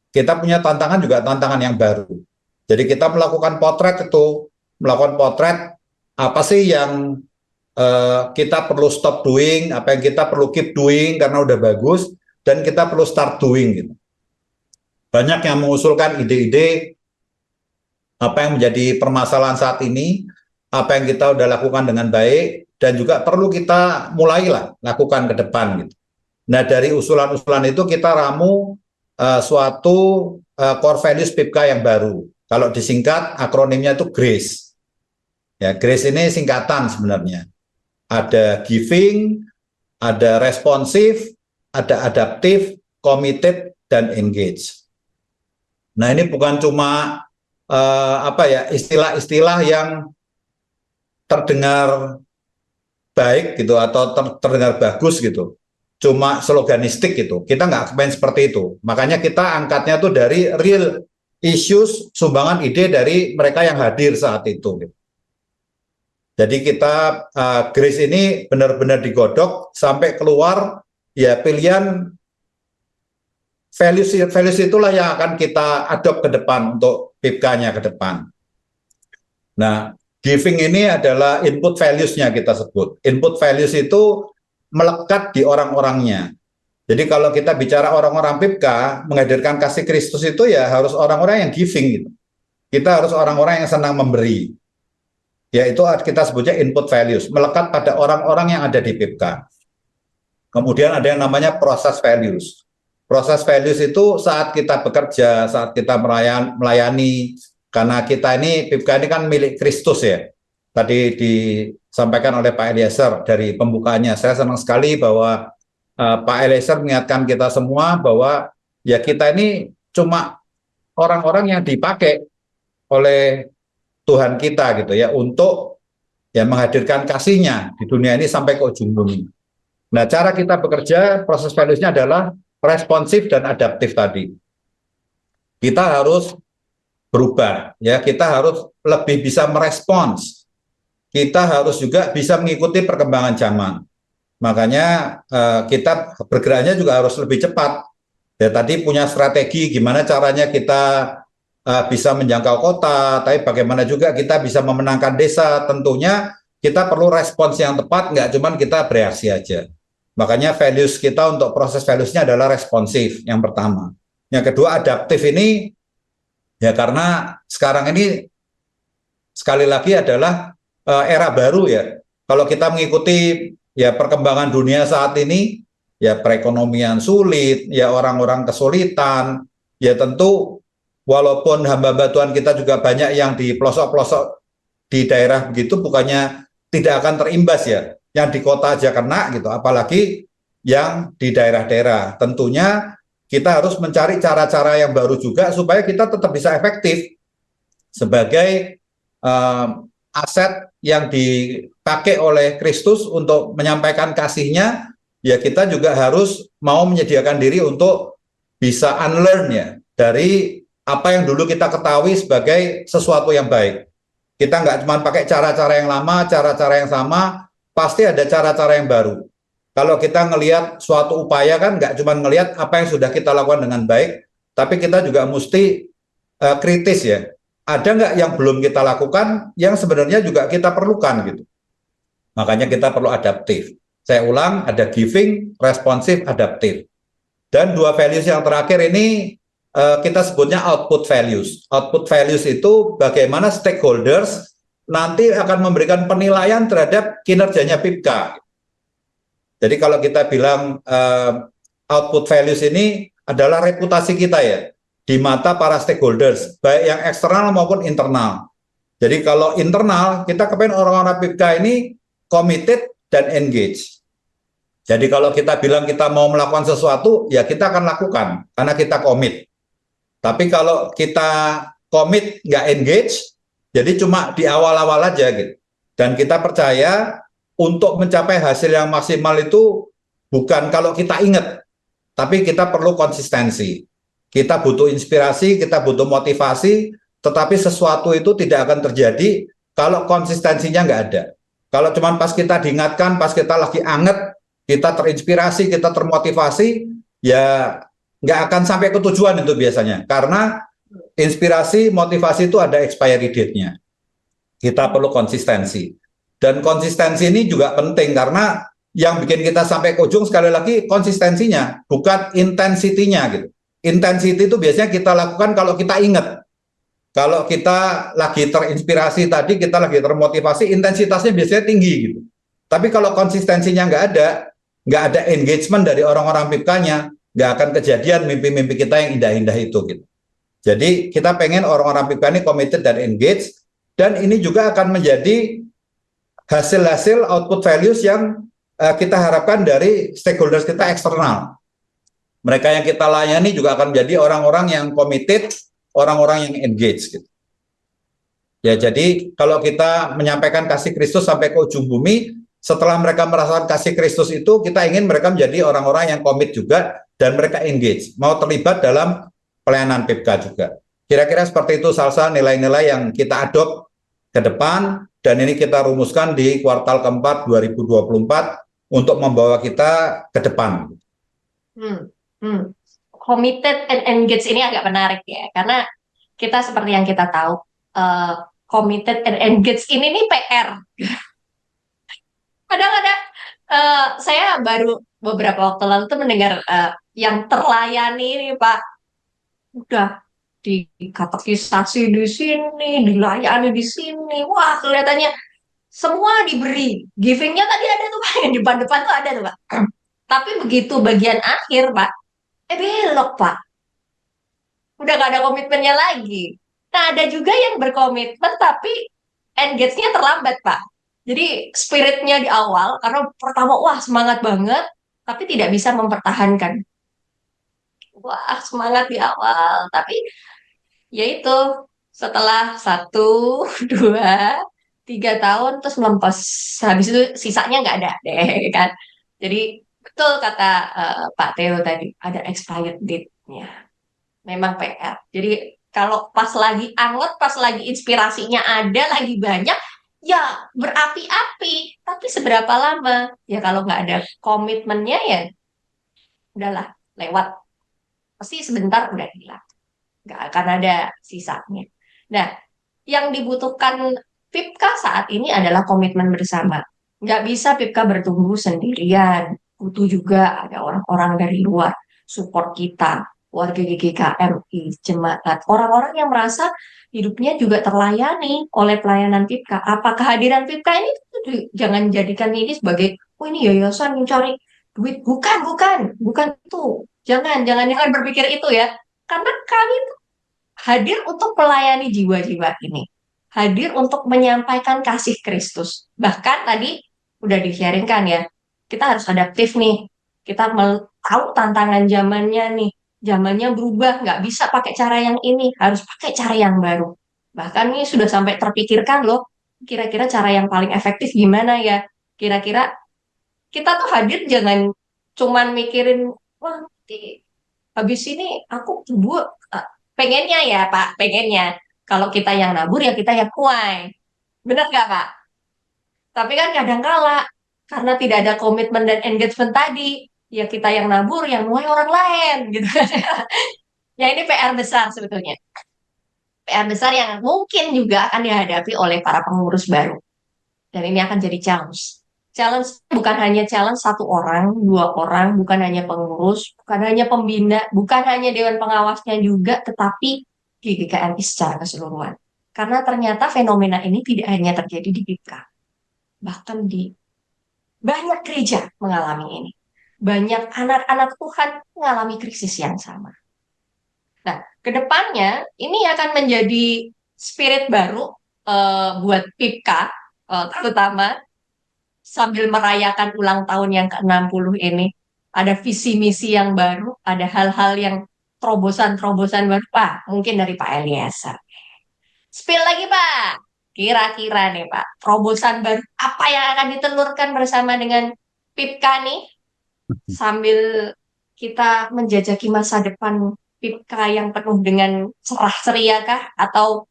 kita punya tantangan juga tantangan yang baru. Jadi kita melakukan potret apa sih yang kita perlu stop doing, apa yang kita perlu keep doing karena udah bagus, dan kita perlu start doing gitu. Banyak yang mengusulkan ide-ide apa yang menjadi permasalahan saat ini, apa yang kita udah lakukan dengan baik, dan juga perlu kita mulailah lakukan ke depan gitu. Nah, dari usulan-usulan itu kita ramu suatu core values PIPKA yang baru. Kalau disingkat akronimnya itu GRACE. Ya, GRACE ini singkatan sebenarnya. Ada giving, ada responsif, ada adaptif, committed, dan engage. Nah, ini bukan cuma istilah-istilah yang terdengar baik gitu atau terdengar bagus gitu. Cuma sloganistik gitu. Kita nggak main seperti itu. Makanya kita angkatnya tuh dari real issues, sumbangan ide dari mereka yang hadir saat itu. Gitu. Jadi kita GRACE ini benar-benar digodok sampai keluar ya pilihan values itulah yang akan kita adopt ke depan untuk PIPKA-nya ke depan. Nah, giving ini adalah input values-nya kita sebut. Input values itu melekat di orang-orangnya. Jadi kalau kita bicara orang-orang PIPKA, menghadirkan kasih Kristus itu ya harus orang-orang yang giving gitu. Kita harus orang-orang yang senang memberi. Yaitu kita sebutnya input values, melekat pada orang-orang yang ada di PIPKA. Kemudian ada yang namanya proses values. Proses values itu saat kita bekerja, saat kita melayani, karena kita ini PIPK ini kan milik Kristus ya. Tadi disampaikan oleh Pak Eliezer dari pembukaannya. Saya senang sekali bahwa Pak Eliezer mengingatkan kita semua bahwa ya kita ini cuma orang-orang yang dipakai oleh Tuhan kita gitu ya untuk ya menghadirkan kasih-Nya di dunia ini sampai ke ujung bumi. Nah, cara kita bekerja, proses values-nya adalah responsif dan adaptif tadi. Kita harus berubah, ya. Kita harus lebih bisa merespons. Kita harus juga bisa mengikuti perkembangan zaman. Makanya kita bergeraknya juga harus lebih cepat. Ya, tadi punya strategi gimana caranya kita bisa menjangkau kota, tapi bagaimana juga kita bisa memenangkan desa. Tentunya kita perlu respons yang tepat, nggak cuma kita bereaksi aja. Makanya values kita untuk proses values-nya adalah responsif, yang pertama. Yang kedua, adaptif ini, ya karena sekarang ini sekali lagi adalah era baru ya. Kalau kita mengikuti ya perkembangan dunia saat ini, ya perekonomian sulit, ya orang-orang kesulitan, ya tentu walaupun hamba-hamba Tuhan kita juga banyak yang di pelosok-pelosok di daerah begitu, bukannya tidak akan terimbas ya. Yang di kota aja kena gitu, apalagi yang di daerah-daerah. Tentunya kita harus mencari cara-cara yang baru juga supaya kita tetap bisa efektif sebagai aset yang dipakai oleh Kristus untuk menyampaikan kasih-Nya. Ya kita juga harus mau menyediakan diri untuk bisa unlearn ya dari apa yang dulu kita ketahui sebagai sesuatu yang baik. Kita nggak cuma pakai cara-cara yang lama, cara-cara yang sama, pasti ada cara-cara yang baru. Kalau kita ngelihat suatu upaya kan nggak cuma ngelihat apa yang sudah kita lakukan dengan baik, tapi kita juga mesti kritis ya. Ada nggak yang belum kita lakukan yang sebenarnya juga kita perlukan gitu. Makanya kita perlu adaptif. Saya ulang, ada giving, responsif, adaptif. Dan dua values yang terakhir ini kita sebutnya output values. Output values itu bagaimana stakeholders nanti akan memberikan penilaian terhadap kinerjanya PIPK. Jadi kalau kita bilang output values ini adalah reputasi kita ya, di mata para stakeholders, baik yang eksternal maupun internal. Jadi kalau internal, kita kepengen orang-orang PIPK ini committed dan engage. Jadi kalau kita bilang kita mau melakukan sesuatu, ya kita akan lakukan, karena kita komit. Tapi kalau kita komit nggak engage, jadi cuma di awal-awal aja gitu. Dan kita percaya untuk mencapai hasil yang maksimal itu bukan kalau kita ingat, tapi kita perlu konsistensi. Kita butuh inspirasi, kita butuh motivasi, tetapi sesuatu itu tidak akan terjadi kalau konsistensinya nggak ada. Kalau cuma pas kita diingatkan, pas kita lagi anget, kita terinspirasi, kita termotivasi, ya nggak akan sampai ke tujuan itu biasanya. Karena inspirasi, motivasi itu ada expiry date-nya. Kita perlu konsistensi. Dan konsistensi ini juga penting karena yang bikin kita sampai ke ujung sekali lagi konsistensinya, bukan intensitinya gitu. Intensity itu biasanya kita lakukan kalau kita ingat. Kalau kita lagi terinspirasi tadi, kita lagi termotivasi, intensitasnya biasanya tinggi gitu. Tapi kalau konsistensinya nggak ada engagement dari orang-orang PIPK-nya, nggak akan kejadian mimpi-mimpi kita yang indah-indah itu gitu. Jadi kita pengen orang-orang PIPK ini committed dan engaged, dan ini juga akan menjadi hasil-hasil output values yang kita harapkan dari stakeholders kita eksternal. Mereka yang kita layani juga akan menjadi orang-orang yang committed, orang-orang yang engaged gitu. Ya, jadi kalau kita menyampaikan kasih Kristus sampai ke ujung bumi, setelah mereka merasakan kasih Kristus itu, kita ingin mereka menjadi orang-orang yang komit juga dan mereka engage, mau terlibat dalam pelayanan PIPK juga. Kira-kira seperti itu Salsa nilai-nilai yang kita adopt ke depan, dan ini kita rumuskan di kuartal keempat 2024 untuk membawa kita ke depan. Committed and engaged ini agak menarik ya, karena kita seperti yang kita tahu, committed and engaged ini nih PR. Kadang-kadang saya baru beberapa waktu lalu tuh mendengar yang terlayani nih Pak, udah dikatekisasi di sini, dilayani di sini, wah kelihatannya semua diberi, givingnya tadi ada tuh Pak, yang di depan-depan tuh ada tuh Pak. Tapi begitu bagian akhir Pak, Belok, Pak. Udah gak ada komitmennya lagi. Nah, ada juga yang berkomitmen tapi engage-nya terlambat, Pak. Jadi spiritnya di awal, karena pertama, wah semangat banget, tapi tidak bisa mempertahankan. Wah, semangat di awal, tapi ya itu setelah 1, 2, 3 tahun terus melempes. Habis itu sisanya nggak ada deh kan. Jadi betul kata Pak Theo tadi, ada expired date-nya. Memang PR. Jadi kalau pas lagi anget, pas lagi inspirasinya ada, lagi banyak, ya berapi-api. Tapi seberapa lama? Ya kalau nggak ada komitmennya ya udahlah, lewat. Pasti sebentar udah hilang. Nggak akan ada sisanya. Nah, yang dibutuhkan PIPKA saat ini adalah komitmen bersama. Nggak bisa PIPKA bertumbuh sendirian. Butuh juga ada orang-orang dari luar support kita, warga GGKMI, jemaat, orang-orang yang merasa hidupnya juga terlayani oleh pelayanan PIPKA. Apa kehadiran PIPKA ini jangan jadikan ini sebagai, oh ini yayasan yang cari duit. Bukan, bukan, bukan itu. Jangan berpikir itu ya. Karena kami hadir untuk melayani jiwa-jiwa ini. Hadir untuk menyampaikan kasih Kristus. Bahkan tadi udah di-sharingkan ya, kita harus adaptif nih. Kita tahu tantangan zamannya nih. Zamannya berubah, nggak bisa pakai cara yang ini, harus pakai cara yang baru. Bahkan ini sudah sampai terpikirkan loh, kira-kira cara yang paling efektif gimana ya? Kira-kira kita tuh hadir jangan cuman mikirin, wah nanti habis ini aku bu pengennya ya Pak, pengennya. Kalau kita yang nabur ya kita yang kuai. Benar nggak Pak? Tapi kan kadang kala karena tidak ada komitmen dan engagement tadi, ya kita yang nabur, yang nuai orang lain gitu. Ya ini PR besar sebetulnya. PR besar yang mungkin juga akan dihadapi oleh para pengurus baru. Dan ini akan jadi challenge. Challenge bukan hanya challenge satu orang, 2 orang, bukan hanya pengurus, bukan hanya pembina, bukan hanya dewan pengawasnya juga, tetapi GGKMI secara keseluruhan. Karena ternyata fenomena ini tidak hanya terjadi di GKK, bahkan di banyak gereja mengalami ini. Banyak anak-anak Tuhan mengalami krisis yang sama. Nah, kedepannya ini akan menjadi spirit baru buat PIPKA, terutama sambil merayakan ulang tahun yang ke-60 ini. Ada visi misi yang baru, ada hal-hal yang terobosan-terobosan baru. Pak, mungkin dari Pak Eliezer. Spill lagi Pak. Kira-kira nih Pak, terobosan baru apa yang akan ditelurkan bersama dengan PIPKA nih? Sambil kita menjajaki masa depan PIPKA yang penuh dengan cerah ceria kah? Atau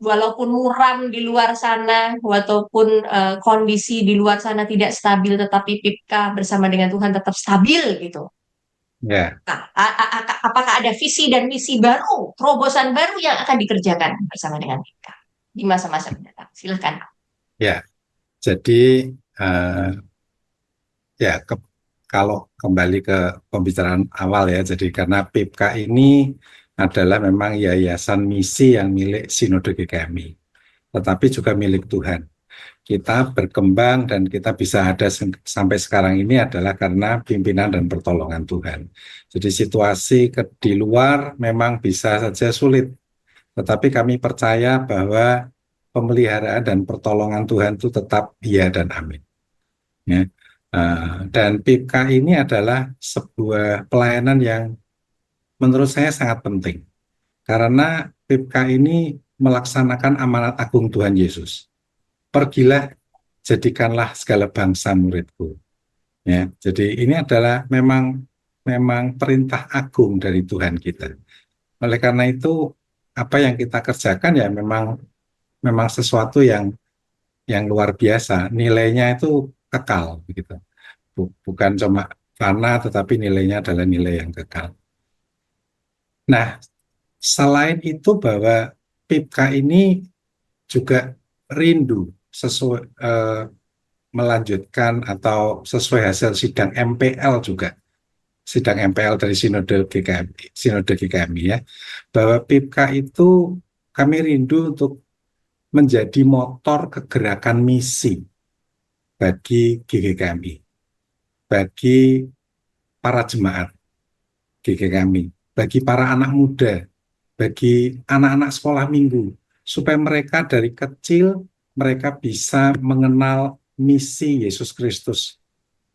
walaupun muram di luar sana, walaupun kondisi di luar sana tidak stabil, tetapi PIPKA bersama dengan Tuhan tetap stabil gitu. Ya, Nah, apakah ada visi dan misi baru, terobosan baru yang akan dikerjakan bersama dengan PIPKA di masa-masa mendatang? Silahkan. ya. Jadi ya kalau kembali ke pembicaraan awal ya, jadi karena PIPKA ini adalah memang yayasan misi yang milik Sinode GKMI, tetapi juga milik Tuhan. Kita berkembang dan kita bisa ada sampai sekarang ini adalah karena pimpinan dan pertolongan Tuhan. Jadi situasi di luar memang bisa saja sulit, tetapi kami percaya bahwa pemeliharaan dan pertolongan Tuhan itu tetap iya dan amin. Ya. Dan PIPKA ini adalah sebuah pelayanan yang menurut saya sangat penting, karena PIPKA ini melaksanakan amanat agung Tuhan Yesus. Pergilah, jadikanlah segala bangsa muridku. Ya, jadi ini adalah memang perintah agung dari Tuhan kita. Oleh karena itu, apa yang kita kerjakan ya memang sesuatu yang luar biasa. Nilainya itu kekal, begitu. Bukan cuma fana, tetapi nilainya adalah nilai yang kekal. Nah, selain itu bahwa PIPKA ini juga rindu sesuai melanjutkan atau sesuai hasil sidang MPL juga, sidang MPL dari Sinode GKMI ya, bahwa PIPKA itu kami rindu untuk menjadi motor kegerakan misi bagi GKMI, bagi para jemaat. kami, bagi para anak muda, bagi anak-anak sekolah minggu, supaya mereka dari kecil mereka bisa mengenal misi Yesus Kristus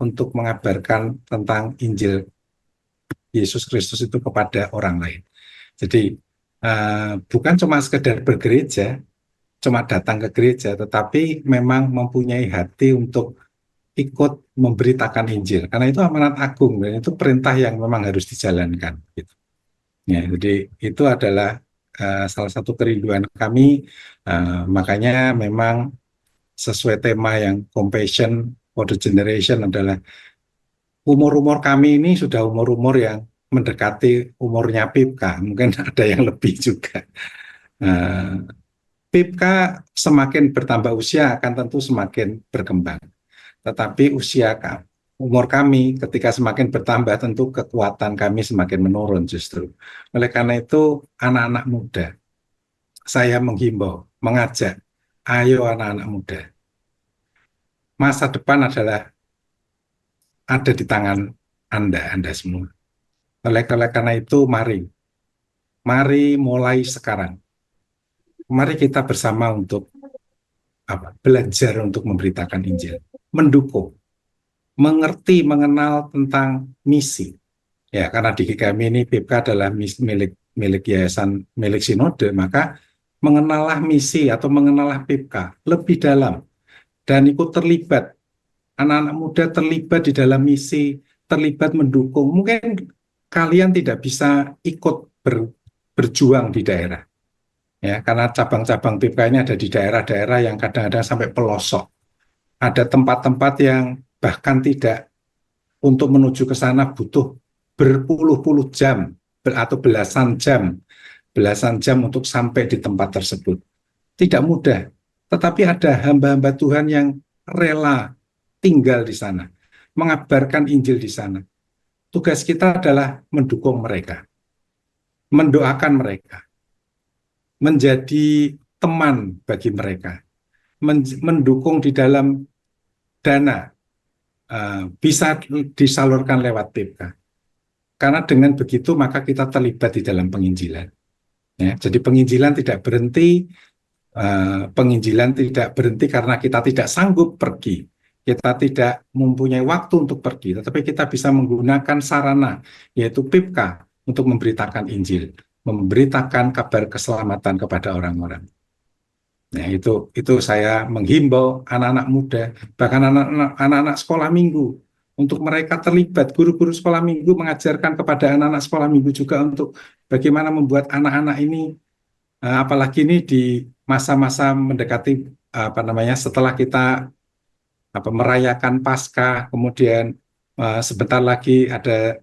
untuk mengabarkan tentang Injil Yesus Kristus itu kepada orang lain. Jadi bukan cuma sekedar bergereja, cuma datang ke gereja, tetapi memang mempunyai hati untuk ikut memberitakan Injil, karena itu amanat agung dan itu perintah yang memang harus dijalankan. Gitu. Ya, jadi itu adalah salah satu kerinduan kami, makanya memang sesuai tema yang compassion for the generation adalah umur-umur kami ini sudah umur-umur yang mendekati umurnya Pipka, mungkin ada yang lebih juga. Pipka semakin bertambah usia akan tentu semakin berkembang. Tetapi umur kami ketika semakin bertambah tentu kekuatan kami semakin menurun justru. Oleh karena itu anak-anak muda, saya menghimbau, mengajak, ayo anak-anak muda. Masa depan adalah ada di tangan Anda semua. Oleh karena itu mari mulai sekarang. Mari kita bersama untuk belajar untuk memberitakan Injil, mendukung, mengerti, mengenal tentang misi. Ya, karena di kami ini PIPK adalah milik yayasan, milik sinode, maka mengenallah misi atau mengenallah PIPK lebih dalam dan ikut terlibat. Anak-anak muda terlibat di dalam misi, terlibat mendukung. Mungkin kalian tidak bisa ikut berjuang di daerah. Ya, karena cabang-cabang PIPK ini ada di daerah-daerah yang kadang-kadang sampai pelosok. Ada tempat-tempat yang bahkan tidak, untuk menuju ke sana butuh berpuluh-puluh jam atau belasan jam untuk sampai di tempat tersebut. Tidak mudah, tetapi ada hamba-hamba Tuhan yang rela tinggal di sana, mengabarkan Injil di sana. Tugas kita adalah mendukung mereka, mendoakan mereka, menjadi teman bagi mereka, mendukung di dalam dana, bisa disalurkan lewat PIPK. Karena dengan begitu maka kita terlibat di dalam penginjilan. Ya, jadi penginjilan tidak berhenti karena kita tidak sanggup pergi, kita tidak mempunyai waktu untuk pergi, tetapi kita bisa menggunakan sarana, yaitu PIPK, untuk memberitakan Injil, memberitakan kabar keselamatan kepada orang-orang. Nah, itu saya menghimbau anak-anak muda, bahkan anak-anak sekolah minggu, untuk mereka terlibat. Guru-guru sekolah minggu mengajarkan kepada anak-anak sekolah minggu juga untuk bagaimana membuat anak-anak ini, apalagi ini di masa-masa mendekati setelah kita merayakan Paskah, kemudian sebentar lagi ada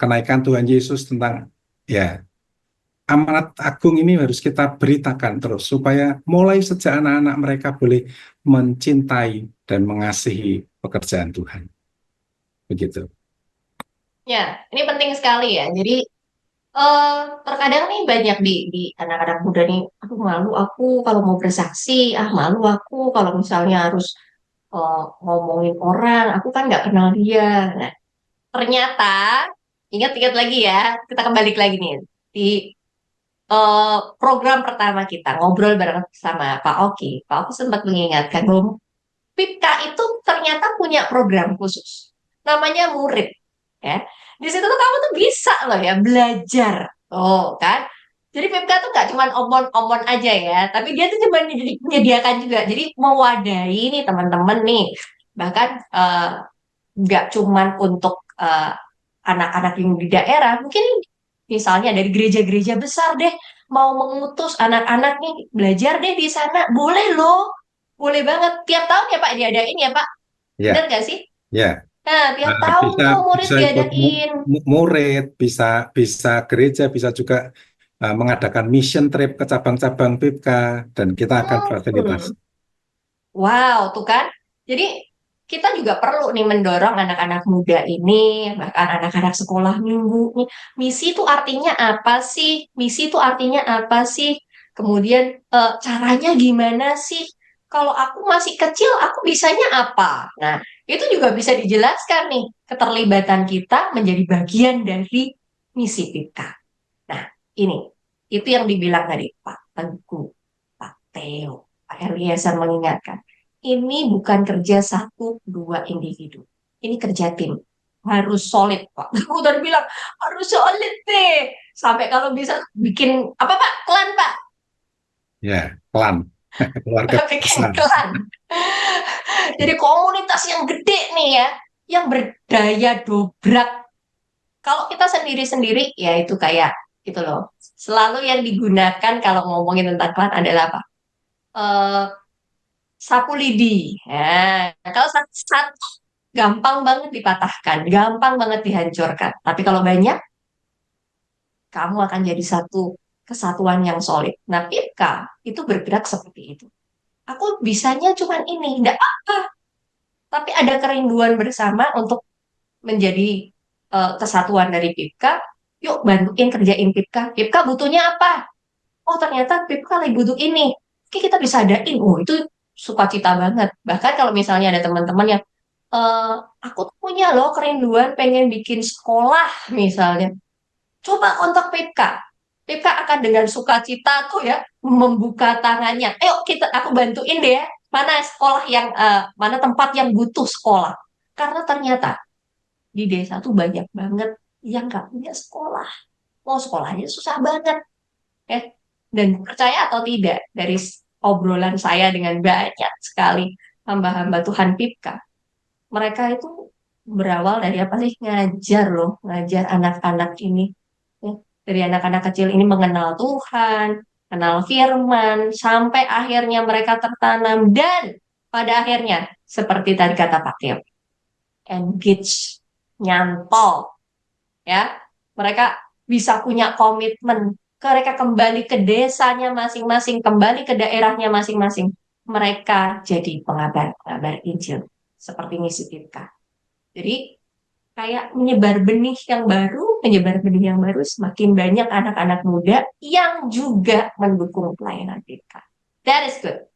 kenaikan Tuhan Yesus, tentang amanat agung ini harus kita beritakan terus supaya mulai sejak anak-anak mereka boleh mencintai dan mengasihi pekerjaan Tuhan. Begitu. Ya, ini penting sekali ya. Jadi terkadang nih banyak di anak-anak muda nih, aduh malu aku kalau mau bersaksi, malu aku kalau misalnya harus ngomongin orang, aku kan nggak kenal dia. Nah, ternyata ingat-ingat lagi ya, kita kembali lagi nih di program pertama kita ngobrol bareng sama Pak Oki. Pak Oki sempat mengingatkan bahwa PIPK itu ternyata punya program khusus, namanya murid. Ya, di situ tuh kamu tuh bisa loh ya belajar, kan? Jadi PIPK tuh nggak cuma omon-omon aja ya, tapi dia tuh cuma menyediakan juga. Jadi mewadahi nih teman-teman nih, bahkan nggak cuma untuk anak-anak yang di daerah, mungkin misalnya dari gereja-gereja besar deh, mau mengutus anak-anak nih belajar deh di sana, boleh loh, boleh banget. Tiap tahun ya Pak diadain ya Pak, Ya, benar nggak sih? ya. Nah, tiap tahun Bisa tuh murid bisa ikut diadain. murid, bisa gereja, bisa juga mengadakan mission trip ke cabang-cabang PIPK, dan kita akan fasilitasi. Wow, tuh kan. Jadi kita juga perlu nih mendorong anak-anak muda ini, bahkan anak-anak sekolah minggu nih. Misi itu artinya apa sih? Misi itu artinya apa sih? Kemudian caranya gimana sih? Kalau aku masih kecil, aku bisanya apa? Nah, itu juga bisa dijelaskan nih. Keterlibatan kita menjadi bagian dari misi PIPK. Nah, ini itu yang dibilang tadi Pak Teguh, Pak Theo, Pak Eliezer mengingatkan. Ini bukan kerja satu dua individu. Ini kerja tim. Harus solid, Pak. Aku tadi bilang harus solid deh. Sampai kalau bisa bikin apa Pak? Klan, Pak. Ya, klan, keluarga Bikin besar. klan. Jadi komunitas yang gede nih ya, yang berdaya dobrak. Kalau kita sendiri-sendiri, ya itu kayak gitu loh. Selalu yang digunakan kalau ngomongin tentang klan adalah apa? Eh, sapu lidi. Ya, kalau satu gampang banget dipatahkan, gampang banget dihancurkan. Tapi kalau banyak, kamu akan jadi satu kesatuan yang solid. Nah, PIPK itu bergerak seperti itu. Aku bisanya cuman ini, enggak apa, tapi ada kerinduan bersama untuk menjadi kesatuan dari PIPK. Yuk bantuin kerjain PIPK. PIPK butuhnya apa? Oh ternyata PIPK lagi butuh ini. Oke kita bisa adain. Oh itu sukacita banget. Bahkan kalau misalnya ada teman-teman yang aku tuh punya loh kerinduan pengen bikin sekolah misalnya. Coba kontak PIPK. PIPK akan dengan sukacita tuh ya membuka tangannya. Ayo aku bantuin deh ya. Mana sekolah yang mana tempat yang butuh sekolah. Karena ternyata di desa tuh banyak banget yang nggak punya sekolah. Mau sekolahnya susah banget. Ya. Dan percaya atau tidak, dari obrolan saya dengan banyak sekali hamba-hamba Tuhan PIPK, mereka itu berawal dari apa sih? Ngajar loh, ngajar anak-anak ini. Ya. Dari anak-anak kecil ini mengenal Tuhan, kenal firman, sampai akhirnya mereka tertanam dan pada akhirnya, seperti tadi kata Pak Tio, engage, nyantol, ya mereka bisa punya komitmen, mereka kembali ke desanya masing-masing, kembali ke daerahnya masing-masing, mereka jadi pengabar Injil seperti misi PIPK. Jadi kayak menyebar benih yang baru, semakin banyak anak-anak muda yang juga mendukung pelayanan PIPK. That is good.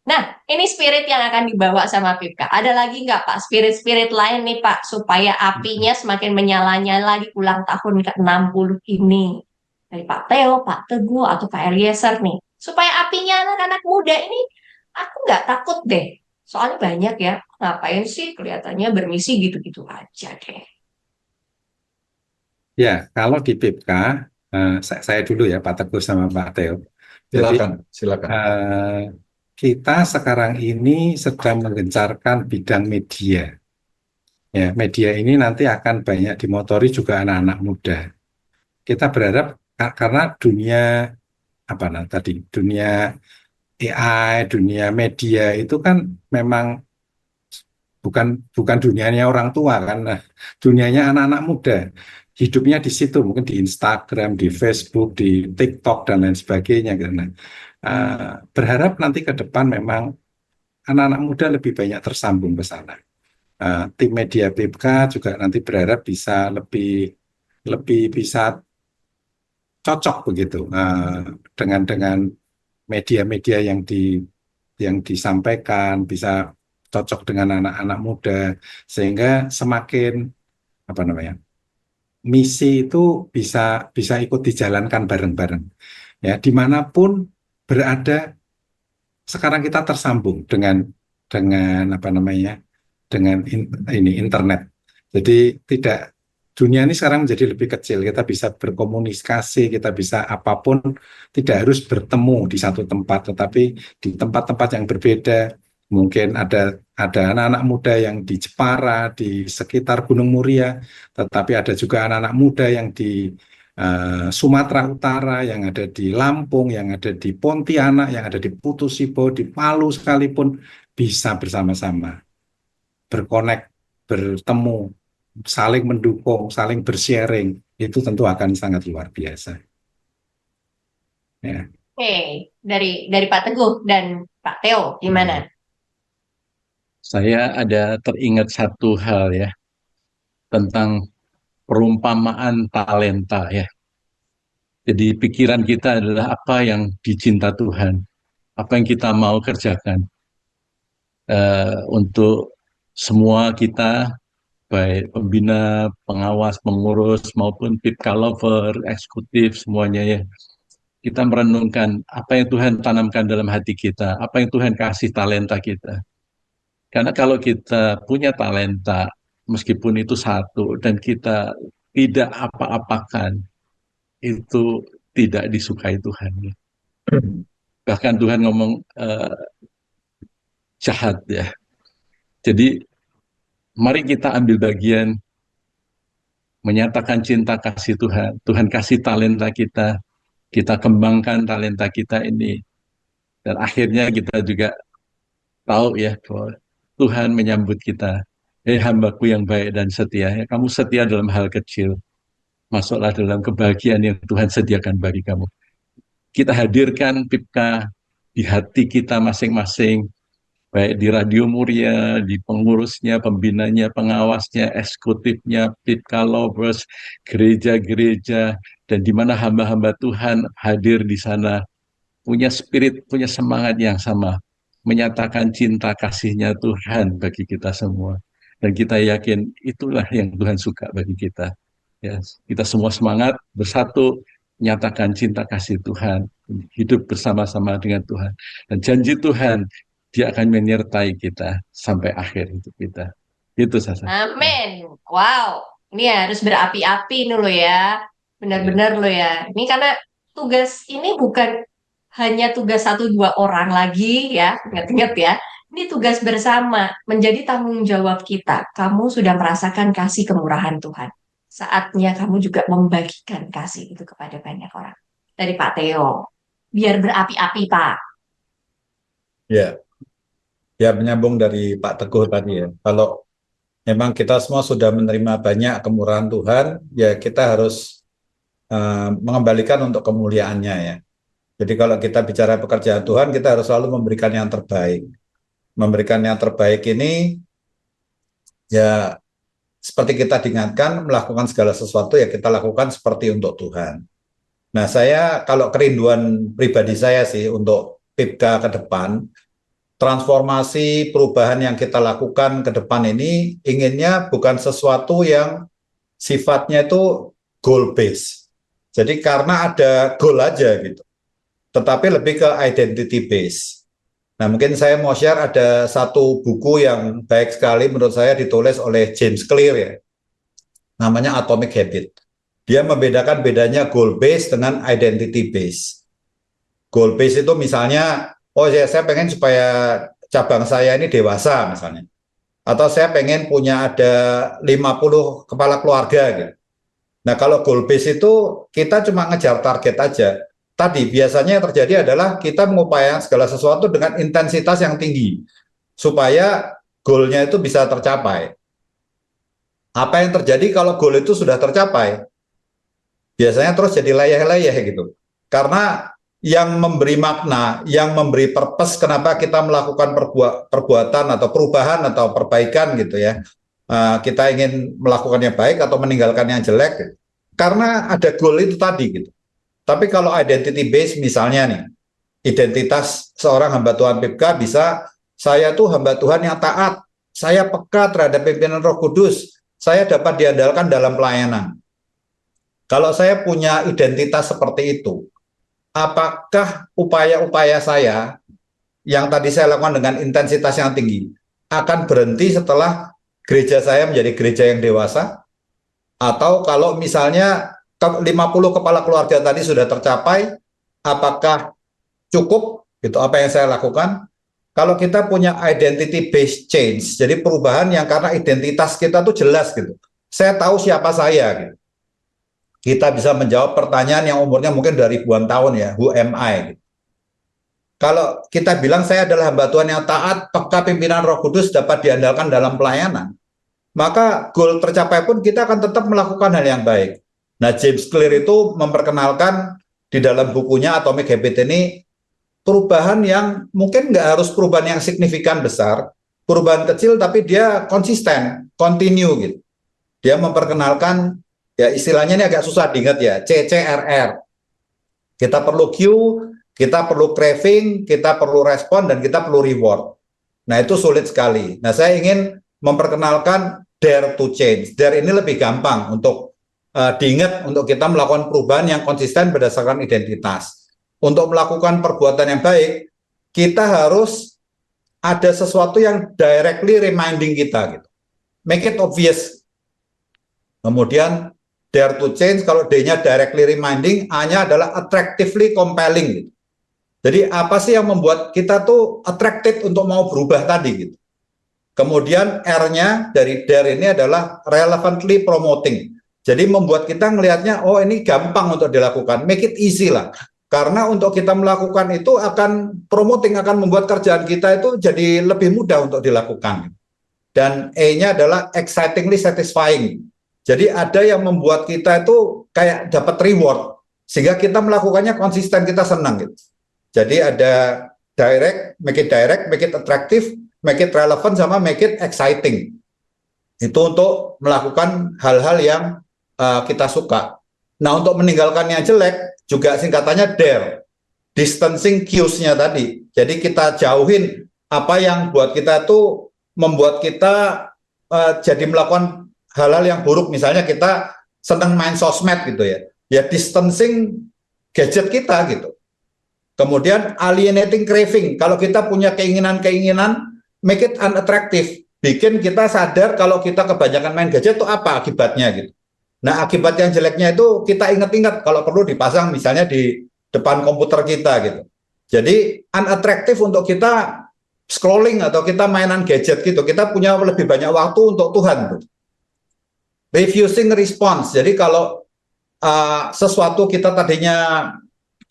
Nah, ini spirit yang akan dibawa sama PIPK. Ada lagi nggak Pak spirit-spirit lain nih Pak, supaya apinya semakin menyala-nyala di ulang tahun ke-60 ini? Dari Pak Theo, Pak Teguh, atau Pak Eliezer nih. Supaya apinya anak-anak muda ini, aku nggak takut deh. Soalnya banyak ya, ngapain sih kelihatannya bermisi gitu-gitu aja deh. Ya, kalau di PIPK, saya dulu ya, Pak Teguh sama Pak Theo. Jadi, Silakan. kita sekarang ini sedang menggencarkan bidang media. Ya, media ini nanti akan banyak dimotori juga anak-anak muda. Kita berharap karena dunia apa tadi, dunia AI, dunia media itu kan memang bukan bukan dunianya orang tua kan, nah, dunianya anak-anak muda. Hidupnya di situ, mungkin di Instagram, di Facebook, di TikTok dan lain sebagainya. Karena berharap nanti ke depan memang anak-anak muda lebih banyak tersambung ke sana. Tim media PIPK juga nanti berharap bisa lebih lebih bisa cocok begitu dengan media-media yang disampaikan, bisa cocok dengan anak-anak muda, sehingga semakin apa namanya, misi itu bisa bisa ikut dijalankan bareng-bareng. Ya, dimanapun berada, sekarang kita tersambung dengan apa namanya, dengan ini internet. Jadi tidak, dunia ini sekarang menjadi lebih kecil. Kita bisa berkomunikasi, kita bisa apapun, tidak harus bertemu di satu tempat, tetapi di tempat-tempat yang berbeda. Mungkin ada anak-anak muda yang di Jepara, di sekitar Gunung Muria, tetapi ada juga anak-anak muda yang di Sumatera Utara, yang ada di Lampung, yang ada di Pontianak, yang ada di Putu Sibo, di Palu sekalipun, bisa bersama-sama berkonek, bertemu, saling mendukung, saling bersharing, itu tentu akan sangat luar biasa. Ya. Oke, dari Pak Teguh dan Pak Theo, gimana? Saya ada teringat satu hal ya, tentang perumpamaan talenta ya. Jadi pikiran kita adalah apa yang dicinta Tuhan, apa yang kita mau kerjakan untuk semua kita baik pembina, pengawas, pengurus, maupun PIPKA lover, eksekutif, semuanya ya. Kita merenungkan apa yang Tuhan tanamkan dalam hati kita, apa yang Tuhan kasih talenta kita. Karena kalau kita punya talenta, meskipun itu satu, dan kita tidak apa-apakan, itu tidak disukai Tuhan. Bahkan Tuhan ngomong jahat ya. Jadi mari kita ambil bagian menyatakan cinta kasih Tuhan. Tuhan kasih talenta kita kembangkan talenta kita ini. Dan akhirnya kita juga tahu ya bahwa Tuhan menyambut kita. Hei hambaku yang baik dan setia, ya, kamu setia dalam hal kecil. Masuklah dalam kebahagiaan yang Tuhan sediakan bagi kamu. Kita hadirkan PIPKA di hati kita masing-masing, baik di Radio Muria, di pengurusnya, pembinanya, pengawasnya, eksekutifnya, PIPKA lovers, gereja-gereja, dan di mana hamba-hamba Tuhan hadir di sana, punya spirit, punya semangat yang sama, menyatakan cinta kasihnya Tuhan bagi kita semua. Dan kita yakin itulah yang Tuhan suka bagi kita. Ya, kita semua semangat bersatu, menyatakan cinta kasih Tuhan, hidup bersama-sama dengan Tuhan. Dan janji Tuhan, Dia akan menyertai kita sampai akhir hidup kita. Itu Sasa. Amin. Wow, ini harus berapi-api nih lo ya. Benar-benar lo ya. Ini karena tugas ini bukan hanya tugas 1-2 orang lagi ya. Ingat-ingat ya. Ini tugas bersama, menjadi tanggung jawab kita. Kamu sudah merasakan kasih kemurahan Tuhan. Saatnya kamu juga membagikan kasih itu kepada banyak orang. Dari Pak Theo. Biar berapi-api, Pak. Ya, ya menyambung dari Pak Teguh tadi ya. Kalau memang kita semua sudah menerima banyak kemurahan Tuhan, ya kita harus mengembalikan untuk kemuliaannya ya. Jadi kalau kita bicara pekerjaan Tuhan, kita harus selalu memberikan yang terbaik. Memberikan yang terbaik ini, ya seperti kita diingatkan, melakukan segala sesuatu ya kita lakukan seperti untuk Tuhan. Nah saya, kalau kerinduan pribadi saya sih untuk PIPKA ke depan, transformasi perubahan yang kita lakukan ke depan ini, inginnya bukan sesuatu yang sifatnya itu goal based. Jadi karena ada goal aja gitu. Tetapi lebih ke identity based. Nah mungkin saya mau share ada satu buku yang baik sekali menurut saya ditulis oleh James Clear ya. Namanya Atomic Habit. Dia membedakan bedanya goal based dengan identity based. Goal based itu misalnya, oh ya saya pengen supaya cabang saya ini dewasa misalnya. Atau saya pengen punya ada 50 kepala keluarga gitu. Nah kalau goal based itu kita cuma ngejar target aja. Tadi biasanya yang terjadi adalah kita mengupayakan segala sesuatu dengan intensitas yang tinggi supaya goalnya itu bisa tercapai. Apa yang terjadi kalau goal itu sudah tercapai? Biasanya terus jadi leyeh-leyeh gitu. Karena yang memberi makna, yang memberi purpose kenapa kita melakukan perbuatan atau perubahan atau perbaikan gitu ya. Kita ingin melakukan yang baik atau meninggalkan yang jelek gitu. Karena ada goal itu tadi gitu. Tapi kalau identity based misalnya nih, identitas seorang hamba Tuhan PIPKA bisa, saya tuh hamba Tuhan yang taat, saya peka terhadap pimpinan Roh Kudus, saya dapat diandalkan dalam pelayanan. Kalau saya punya identitas seperti itu, apakah upaya-upaya saya yang tadi saya lakukan dengan intensitas yang tinggi akan berhenti setelah gereja saya menjadi gereja yang dewasa? Atau kalau misalnya 50 kepala keluarga tadi sudah tercapai, apakah cukup gitu apa yang saya lakukan? Kalau kita punya identity based change, jadi perubahan yang karena identitas kita tuh jelas gitu. Saya tahu siapa saya gitu. Kita bisa menjawab pertanyaan yang umurnya mungkin dari ribuan tahun ya, who am I? Gitu. Kalau kita bilang saya adalah hamba Tuhan yang taat, peka pimpinan Roh Kudus dapat diandalkan dalam pelayanan, maka goal tercapai pun kita akan tetap melakukan hal yang baik. Nah, James Clear itu memperkenalkan di dalam bukunya Atomic Habit ini perubahan yang mungkin nggak harus perubahan yang signifikan besar, perubahan kecil tapi dia konsisten, continue gitu. Dia memperkenalkan, ya istilahnya ini agak susah diingat ya, CCRR. Kita perlu cue, kita perlu craving, kita perlu respon, dan kita perlu reward. Nah itu sulit sekali. Nah saya ingin memperkenalkan dare to change. Dare ini lebih gampang untuk diingat untuk kita melakukan perubahan yang konsisten berdasarkan identitas. Untuk melakukan perbuatan yang baik, kita harus ada sesuatu yang directly reminding kita gitu. Make it obvious. Kemudian dare to change, kalau D-nya directly reminding, A-nya adalah attractively compelling gitu. Jadi apa sih yang membuat kita tuh attracted untuk mau berubah tadi gitu. Kemudian R-nya dari dare ini adalah relevantly promoting. Jadi membuat kita melihatnya, oh ini gampang untuk dilakukan, make it easy lah. Karena untuk kita melakukan itu akan promoting, akan membuat kerjaan kita itu jadi lebih mudah untuk dilakukan. Dan E-nya adalah excitingly satisfying. Jadi ada yang membuat kita itu kayak dapat reward, sehingga kita melakukannya konsisten, kita senang gitu. Jadi ada direct, make it attractive, make it relevant, sama make it exciting. Itu untuk melakukan hal-hal yang kita suka. Nah, untuk meninggalkan yang jelek, juga singkatannya dare. Distancing cues-nya tadi. Jadi kita jauhin apa yang buat kita itu membuat kita jadi melakukan hal-hal yang buruk. Misalnya kita senang main sosmed gitu ya. Ya distancing gadget kita gitu. Kemudian alienating craving. Kalau kita punya keinginan-keinginan, make it unattractive. Bikin kita sadar kalau kita kebanyakan main gadget itu apa akibatnya gitu. Nah, akibat yang jeleknya itu kita ingat-ingat kalau perlu dipasang misalnya di depan komputer kita gitu. Jadi unattractive untuk kita scrolling atau kita mainan gadget gitu. Kita punya lebih banyak waktu untuk Tuhan tuh. Refusing response. Jadi kalau sesuatu kita tadinya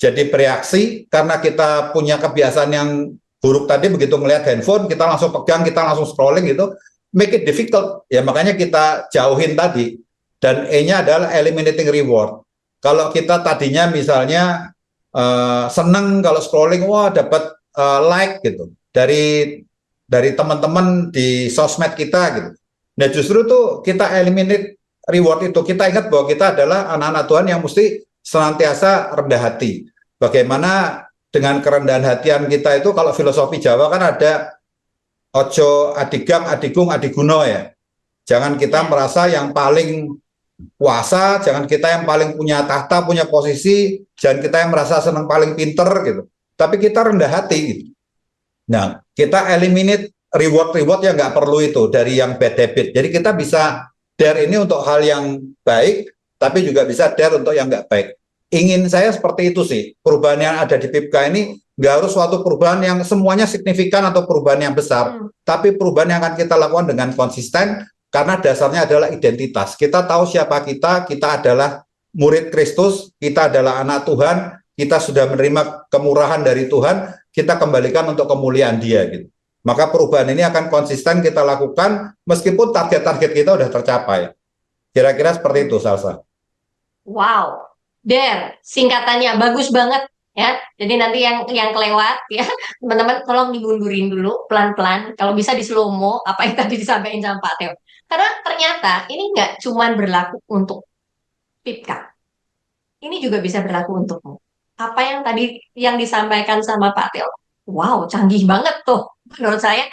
jadi bereaksi karena kita punya kebiasaan yang buruk tadi, begitu melihat handphone kita langsung pegang, kita langsung scrolling gitu, make it difficult. Ya makanya kita jauhin tadi. Dan E-nya adalah eliminating reward. Kalau kita tadinya misalnya seneng kalau scrolling, wah dapat like gitu dari teman-teman di sosmed kita gitu. Nah justru tuh kita eliminate reward itu. Kita ingat bahwa kita adalah anak-anak Tuhan yang mesti senantiasa rendah hati. Bagaimana dengan kerendahan hatian kita itu, kalau filosofi Jawa kan ada ojo adigam, adigung, adiguno ya. Jangan kita merasa yang paling kuasa, jangan kita yang paling punya tahta, punya posisi, jangan kita yang merasa senang paling pinter gitu. Tapi kita rendah hati gitu. Nah, kita eliminate reward-reward yang nggak perlu itu dari yang bad habit. Jadi kita bisa dare ini untuk hal yang baik, tapi juga bisa dare untuk yang nggak baik. Ingin saya seperti itu sih. Perubahan yang ada di PIPK ini nggak harus suatu perubahan yang semuanya signifikan atau perubahan yang besar, tapi perubahan yang akan kita lakukan dengan konsisten. Karena dasarnya adalah identitas. Kita tahu siapa kita adalah murid Kristus, kita adalah anak Tuhan, kita sudah menerima kemurahan dari Tuhan, kita kembalikan untuk kemuliaan Dia gitu. Maka perubahan ini akan konsisten kita lakukan meskipun target-target kita sudah tercapai. Kira-kira seperti itu, Salsa. Wow, dare, singkatannya bagus banget ya. Jadi nanti yang kelewat ya, teman-teman tolong dimundurin dulu pelan-pelan. Kalau bisa di slow mo apa yang tadi disampaikan sama Pak Theo. Karena ternyata ini nggak cuma berlaku untuk PIPK. Ini juga bisa berlaku untukmu. Apa yang tadi yang disampaikan sama Pak Theo, wow, canggih banget tuh. Menurut saya,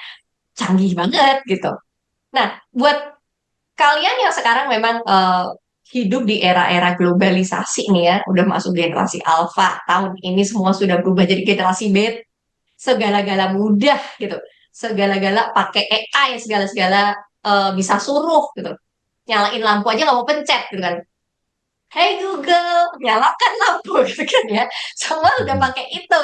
canggih banget gitu. Nah, buat kalian yang sekarang memang hidup di era-era globalisasi nih ya, udah masuk generasi alfa, tahun ini semua sudah berubah jadi generasi beta, segala-gala mudah gitu. Segala-gala pakai AI, segala-segala bisa suruh gitu, nyalain lampu aja nggak mau pencet gitu kan, hey Google nyalakan lampu gitu kan ya, semua udah pakai itu.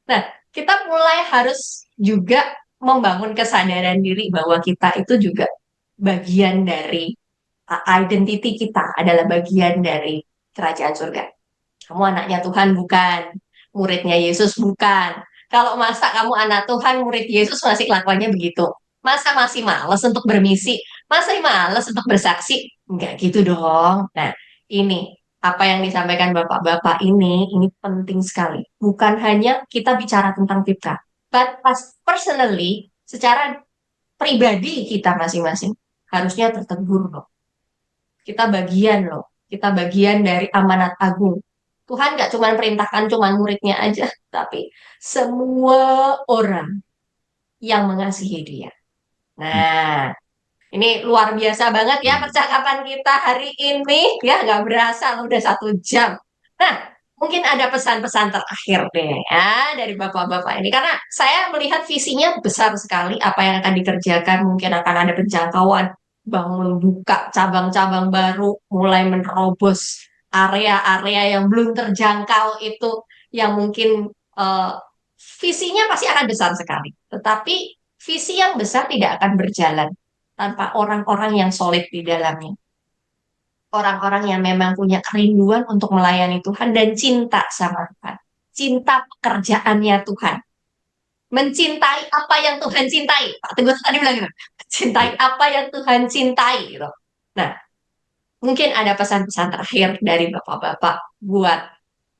Nah, kita mulai harus juga membangun kesadaran diri bahwa kita itu juga bagian dari identity kita, adalah bagian dari kerajaan surga. Kamu anaknya Tuhan bukan, muridnya Yesus bukan. Kalau masa kamu anak Tuhan, murid Yesus masih kelakuannya begitu, masa masih males untuk bermisi, masih males untuk bersaksi? Enggak gitu dong. Nah, ini apa yang disampaikan bapak-bapak ini penting sekali. Bukan hanya kita bicara tentang PIPK, but personally, secara pribadi kita masing-masing harusnya tertegur loh. Kita bagian loh, kita bagian dari amanat agung. Tuhan gak cuma perintahkan cuma muridnya aja, tapi semua orang yang mengasihi Dia. Nah, Ini luar biasa banget ya percakapan kita hari ini. Ya, nggak berasa loh, udah 1 jam. Nah, mungkin ada pesan-pesan terakhir deh ya dari bapak-bapak ini. Karena saya melihat visinya besar sekali apa yang akan dikerjakan. Mungkin akan ada penjangkauan, bangun buka cabang-cabang baru, mulai menerobos area-area yang belum terjangkau itu, yang mungkin visinya pasti akan besar sekali. Tetapi visi yang besar tidak akan berjalan tanpa orang-orang yang solid di dalamnya. Orang-orang yang memang punya kerinduan untuk melayani Tuhan dan cinta sama Tuhan. Cinta pekerjaannya Tuhan. Mencintai apa yang Tuhan cintai. Pak Teguh tadi bilang gitu. Cintai apa yang Tuhan cintai. Gitu. Nah, mungkin ada pesan-pesan terakhir dari bapak-bapak buat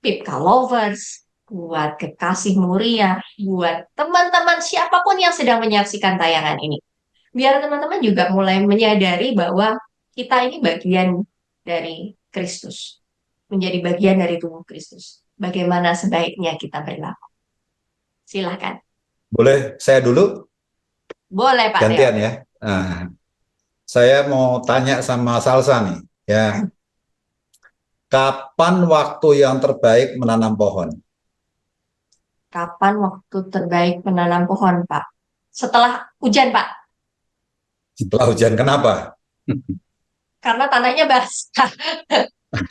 Pipka lovers, buat kekasih Muria, buat teman-teman siapapun yang sedang menyaksikan tayangan ini. Biar teman-teman juga mulai menyadari bahwa kita ini bagian dari Kristus, menjadi bagian dari tubuh Kristus. Bagaimana sebaiknya kita berlaku? Silahkan. Boleh saya dulu? Boleh Pak Leo. Gantian ya. Nah, saya mau tanya sama Salsa nih, ya. Kapan waktu yang terbaik menanam pohon? Kapan waktu terbaik menanam pohon, Pak? Setelah hujan, Pak. Setelah hujan, kenapa? Karena tanahnya basah.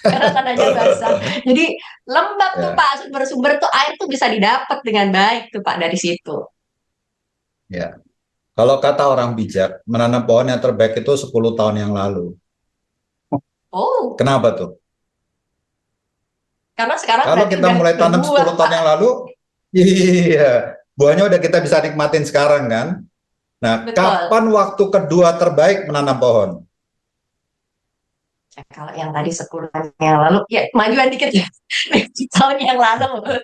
Karena tanahnya basah. Jadi lembab tuh Ya, Pak, sumber-sumber tuh air tuh bisa didapat dengan baik tuh Pak dari situ. ya. Kalau kata orang bijak, menanam pohon yang terbaik itu 10 tahun yang lalu. Oh, Kenapa tuh? karena sekarang Kalau berarti kita udah mulai tanam berbuah, 10 tahun Pak. yang lalu, iya, buahnya udah kita bisa nikmatin sekarang kan? Nah, Betul. kapan waktu kedua terbaik menanam pohon? Ya, kalau yang tadi 10 tahun yang lalu, ya majuan dikit ya. 10 tahun yang lalu.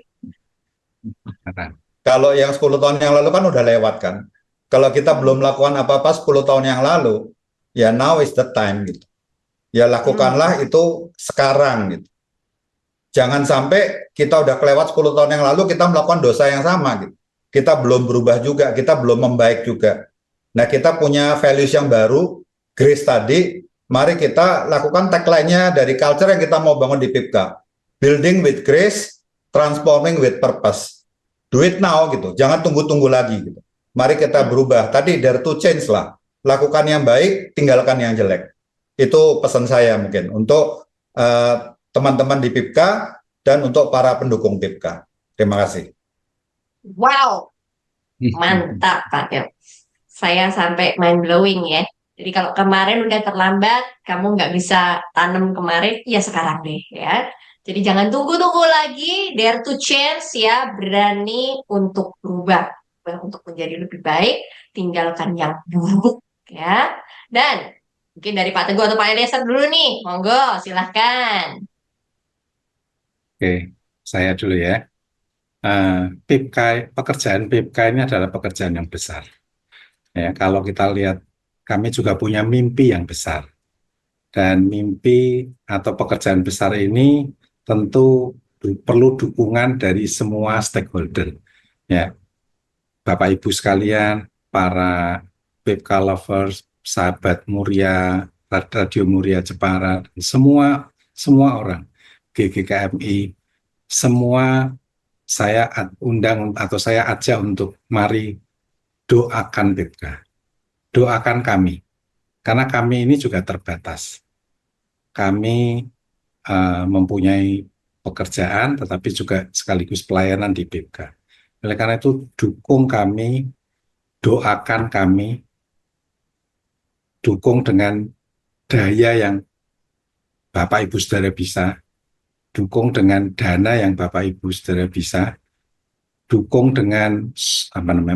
Kalau yang 10 tahun yang lalu kan udah lewat kan? Kalau kita belum melakukan apa-apa 10 tahun yang lalu, ya now is the time gitu. Ya lakukanlah itu sekarang gitu. Jangan sampai kita udah kelewat 10 tahun yang lalu kita melakukan dosa yang sama gitu. Kita belum berubah juga, kita belum membaik juga. Nah, kita punya values yang baru, grace tadi, mari kita lakukan tagline-nya dari culture yang kita mau bangun di PIPKA. Building with grace, transforming with purpose. Do it now gitu, jangan tunggu-tunggu lagi gitu. Mari kita berubah. Tadi dare to change lah. Lakukan yang baik, tinggalkan yang jelek. Itu pesan saya mungkin untuk teman-teman di PIPKA dan untuk para pendukung PIPKA. Terima kasih. Wow, mantap Pak Teo. Saya sampai mind blowing ya. Jadi kalau kemarin udah terlambat, kamu nggak bisa tanam kemarin, ya sekarang deh ya. Jadi jangan tunggu-tunggu lagi, dare to change ya, berani untuk berubah, untuk menjadi lebih baik, tinggalkan yang buruk ya. Dan mungkin dari Pak Teguh atau Pak Eliezer dulu nih, monggo silahkan. Oke, saya dulu ya. Pekerjaan PIPK ini adalah pekerjaan yang besar. Ya, kalau kita lihat, kami juga punya mimpi yang besar. Dan mimpi atau pekerjaan besar ini tentu perlu dukungan dari semua stakeholder. Ya, Bapak Ibu sekalian, para PIPK lovers, sahabat Muria, Radio Muria Jepara, semua orang, GGKMI, semua saya undang atau saya ajak untuk mari doakan PIPKA, doakan kami, karena kami ini juga terbatas. Kami mempunyai pekerjaan, tetapi juga sekaligus pelayanan di PIPKA. Oleh karena itu, dukung kami, doakan kami, dukung dengan daya yang Bapak Ibu Saudara bisa, dukung dengan dana yang Bapak Ibu Saudara bisa, dukung dengan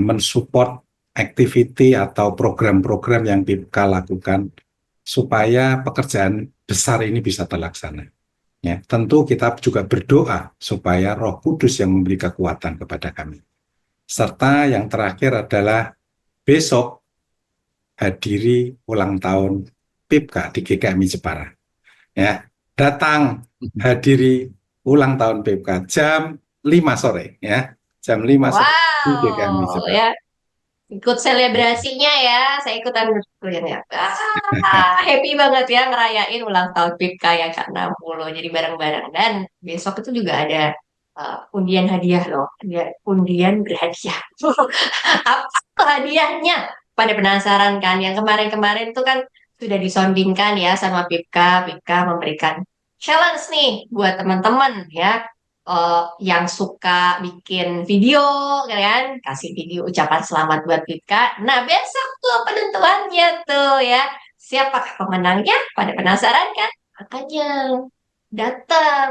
mensupport activity atau program-program yang PIPKA lakukan supaya pekerjaan besar ini bisa terlaksana. Ya, tentu kita juga berdoa supaya Roh Kudus yang memberi kekuatan kepada kami. Serta yang terakhir adalah besok hadiri ulang tahun PIPKA di GKMI Jepara. Ya, datang hadiri ulang tahun PIPKA jam 5 sore ya. Jam 5 sore di GKMI Wow, Jepara. ya. Ikut selebrasinya ya, saya ikutan ya. Happy banget ya ngerayain ulang tahun PIPKA yang ke-60. Jadi bareng-bareng. Dan besok itu juga ada undian hadiah loh. Undian berhadiah. Apa tuh hadiahnya? Pada penasaran kan? Yang kemarin-kemarin tuh kan sudah disondingkan ya sama PIPKA. PIPKA memberikan challenge nih buat teman-teman ya, yang suka bikin video, kan, kasih video ucapan selamat buat Vika. Nah, besok tuh penentuannya tuh ya. Siapakah pemenangnya? Pada penasaran kan? Makanya datang.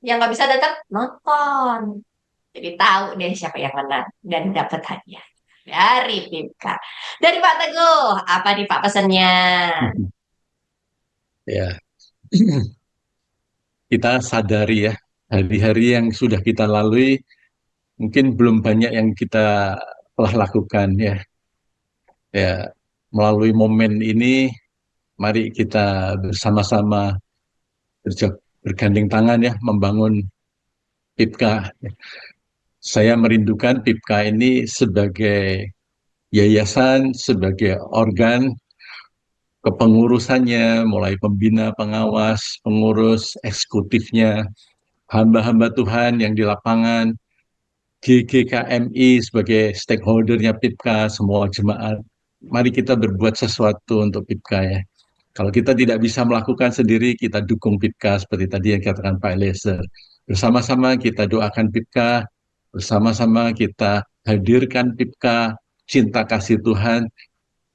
Yang nggak bisa datang, nonton. Jadi tahu deh siapa yang menang dan dapat hadiah dari Vika. Dari Pak Teguh, apa nih Pak pesannya? Ya, kita sadari ya, hari-hari yang sudah kita lalui mungkin belum banyak yang kita telah lakukan ya. Ya, melalui momen ini, mari kita bersama-sama bergandeng tangan ya, membangun PIPKA. Saya merindukan PIPKA ini sebagai yayasan, sebagai organ kepengurusannya, mulai pembina, pengawas, pengurus, eksekutifnya, hamba-hamba Tuhan yang di lapangan, GGKMI sebagai stakeholdernya PIPKA, semua jemaat. Mari kita berbuat sesuatu untuk PIPKA ya. Kalau kita tidak bisa melakukan sendiri, kita dukung PIPKA seperti tadi yang dikatakan Pak Eliezer. Bersama-sama kita doakan PIPKA, bersama-sama kita hadirkan PIPKA, cinta kasih Tuhan,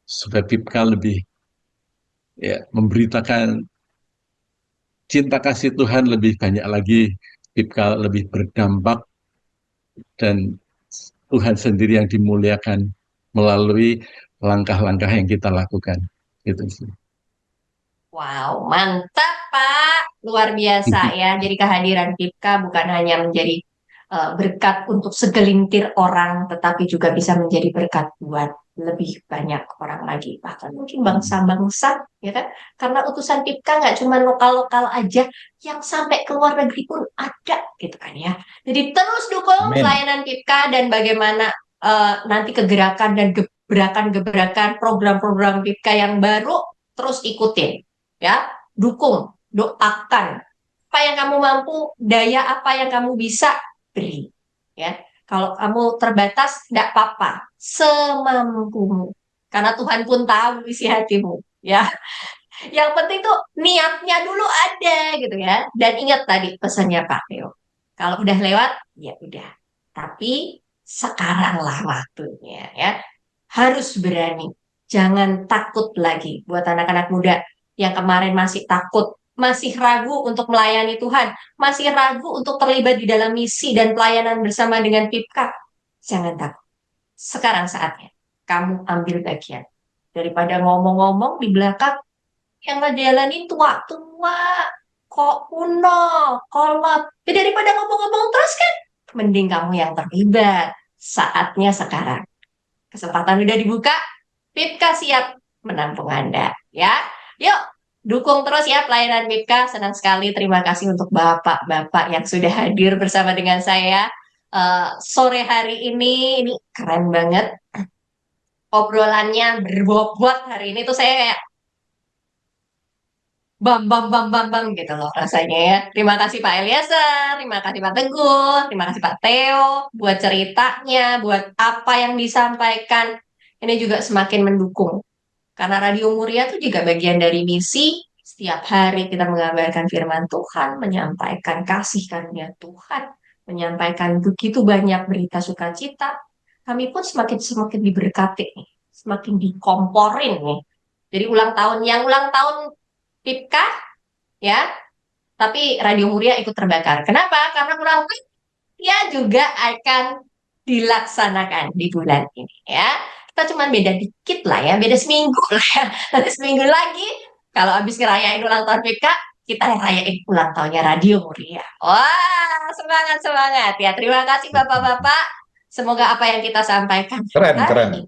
supaya PIPKA lebih ya, memberitakan cinta kasih Tuhan lebih banyak lagi, PIPKA lebih berdampak, dan Tuhan sendiri yang dimuliakan melalui langkah-langkah yang kita lakukan. Gitu sih. Wow, mantap Pak. Luar biasa ya. Jadi kehadiran PIPKA bukan hanya menjadi berkat untuk segelintir orang, tetapi juga bisa menjadi berkat buat lebih banyak orang lagi. Bahkan mungkin bangsa-bangsa, ya kan? Karena utusan PIPKA nggak cuma lokal-lokal aja, yang sampai ke luar negeri pun ada, gitu kan ya. Jadi terus dukung Amin. pelayanan PIPKA dan bagaimana nanti kegerakan dan gebrakan-gebrakan program-program PIPKA yang baru, terus ikutin. Ya, dukung, doakan. Apa yang kamu mampu, daya apa yang kamu bisa, beri. Ya, kalau kamu terbatas, tidak apa-apa, semampumu. Karena Tuhan pun tahu isi hatimu. Ya, yang penting tuh niatnya dulu ada gitu ya. Dan ingat tadi pesannya Pak Theo. Kalau udah lewat, ya udah. Tapi sekaranglah waktunya ya. Harus berani. Jangan takut lagi buat anak-anak muda yang kemarin masih takut, masih ragu untuk melayani Tuhan, masih ragu untuk terlibat di dalam misi dan pelayanan bersama dengan PIPKA. Jangan takut. Sekarang saatnya kamu ambil bagian. Daripada ngomong-ngomong di belakang, yang ngejalanin tua-tua, kok kuno, kolot. Ya daripada ngomong-ngomong terus kan, mending kamu yang terlibat. Saatnya sekarang. Kesempatan udah dibuka, PIPKA siap menampung Anda. Ya, yuk dukung terus ya pelayanan PIPKA. Senang sekali. Terima kasih untuk bapak-bapak yang sudah hadir bersama dengan saya sore hari ini. Ini keren banget obrolannya, berbobot hari ini tuh saya kayak bam bam bam bam bam gitu loh rasanya ya. Terima kasih Pak Eliezer, terima kasih Pak Teguh, terima kasih Pak Theo buat ceritanya, buat apa yang disampaikan. Ini juga semakin mendukung. Karena Radio Muria itu juga bagian dari misi. Setiap hari kita mengabarkan firman Tuhan, menyampaikan kasih karunia Tuhan, menyampaikan begitu banyak berita sukacita. Kami pun semakin semakin diberkati nih, semakin dikomporin nih. Jadi ulang tahun PIPKA ya, tapi Radio Muria ikut terbakar. Kenapa? Karena ulang tahun ya juga akan dilaksanakan di bulan ini ya. Kita cuma beda dikit lah ya, beda seminggu lah ya. Nanti seminggu lagi kalau habis ngerayain ulang tahun PIPKA, kita ngerayain ulang tahunnya Radio Muria. Wah, semangat semangat ya. Terima kasih Bapak-bapak. Semoga apa yang kita sampaikan Keren, hari keren. ini,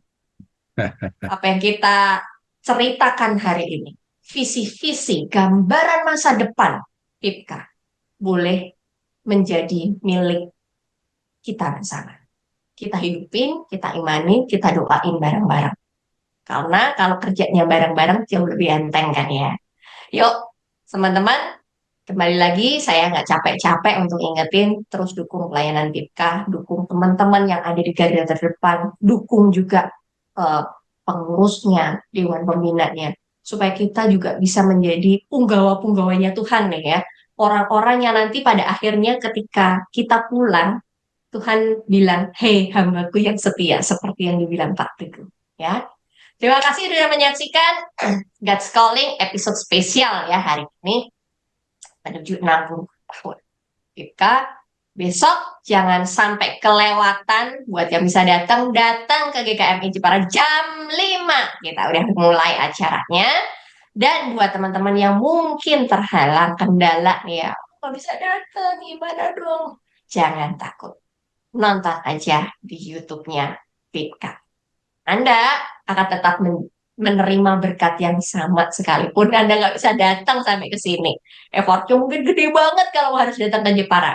apa yang kita ceritakan hari ini, visi-visi, gambaran masa depan PIPKA boleh menjadi milik kita bersama. kita hidupin, kita imani, kita doain bareng-bareng. Karena kalau kerjanya bareng-bareng jauh lebih enteng kan ya. Yuk, teman-teman, kembali lagi saya nggak capek-capek untuk ingetin terus dukung pelayanan PIPKA, dukung teman-teman yang ada di garda terdepan, dukung juga eh, pengurusnya, dewan pembinanya, supaya kita juga bisa menjadi punggawa-punggawanya Tuhan nih ya. Orang-orang yang nanti pada akhirnya ketika kita pulang, Tuhan bilang, hei hambaku yang setia, seperti yang dibilang Pak Teguh. Ya, terima kasih sudah menyaksikan God's Calling episode spesial ya hari ini menuju 60 tahun. Kita besok jangan sampai kelewatan buat yang bisa datang ke GKMI Jepara jam 5. Kita udah mulai acaranya. Dan buat teman-teman yang mungkin terhalang kendala nih ya, nggak bisa datang, gimana dong? Jangan takut. Nonton aja di YouTube-nya PIPKA. Anda akan tetap menerima berkat yang sama sekalipun Anda nggak bisa datang sampai ke sini. Effortnya mungkin gede banget kalau harus datang ke Jepara.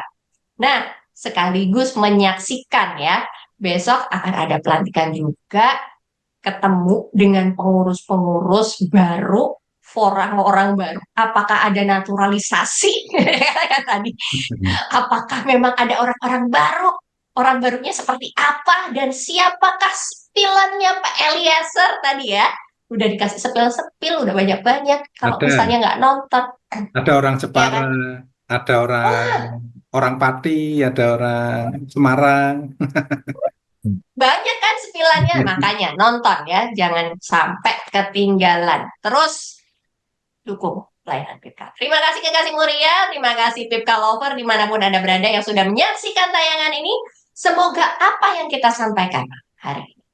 Nah, sekaligus menyaksikan ya, besok akan ada pelantikan juga, ketemu dengan pengurus-pengurus baru, orang-orang baru. Apakah ada naturalisasi? Kayak tadi. Apakah memang ada orang-orang baru? Orang barunya seperti apa? Dan siapakah spilannya Pak Eliezer tadi ya? Udah dikasih sepil-sepil, udah banyak-banyak. Kalau Ada. misalnya nggak nonton, Ada orang ya Jepara, kan? ada orang Pati, ada orang Semarang. Banyak kan spilannya, makanya nonton ya, jangan sampai ketinggalan. Terus dukung pelayanan PIPKA. Terima kasih kekasih muria, terima kasih PIPKA lover dimanapun Anda berada yang sudah menyaksikan tayangan ini. Semoga apa yang kita sampaikan hari ini,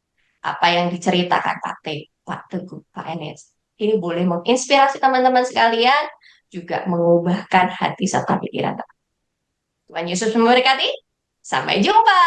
apa yang diceritakan Pak Pak Teguh, Pak Enes, ini boleh menginspirasi teman-teman sekalian, juga mengubahkan hati serta pikiran. Tuhan Yesus memberkati. Sampai jumpa.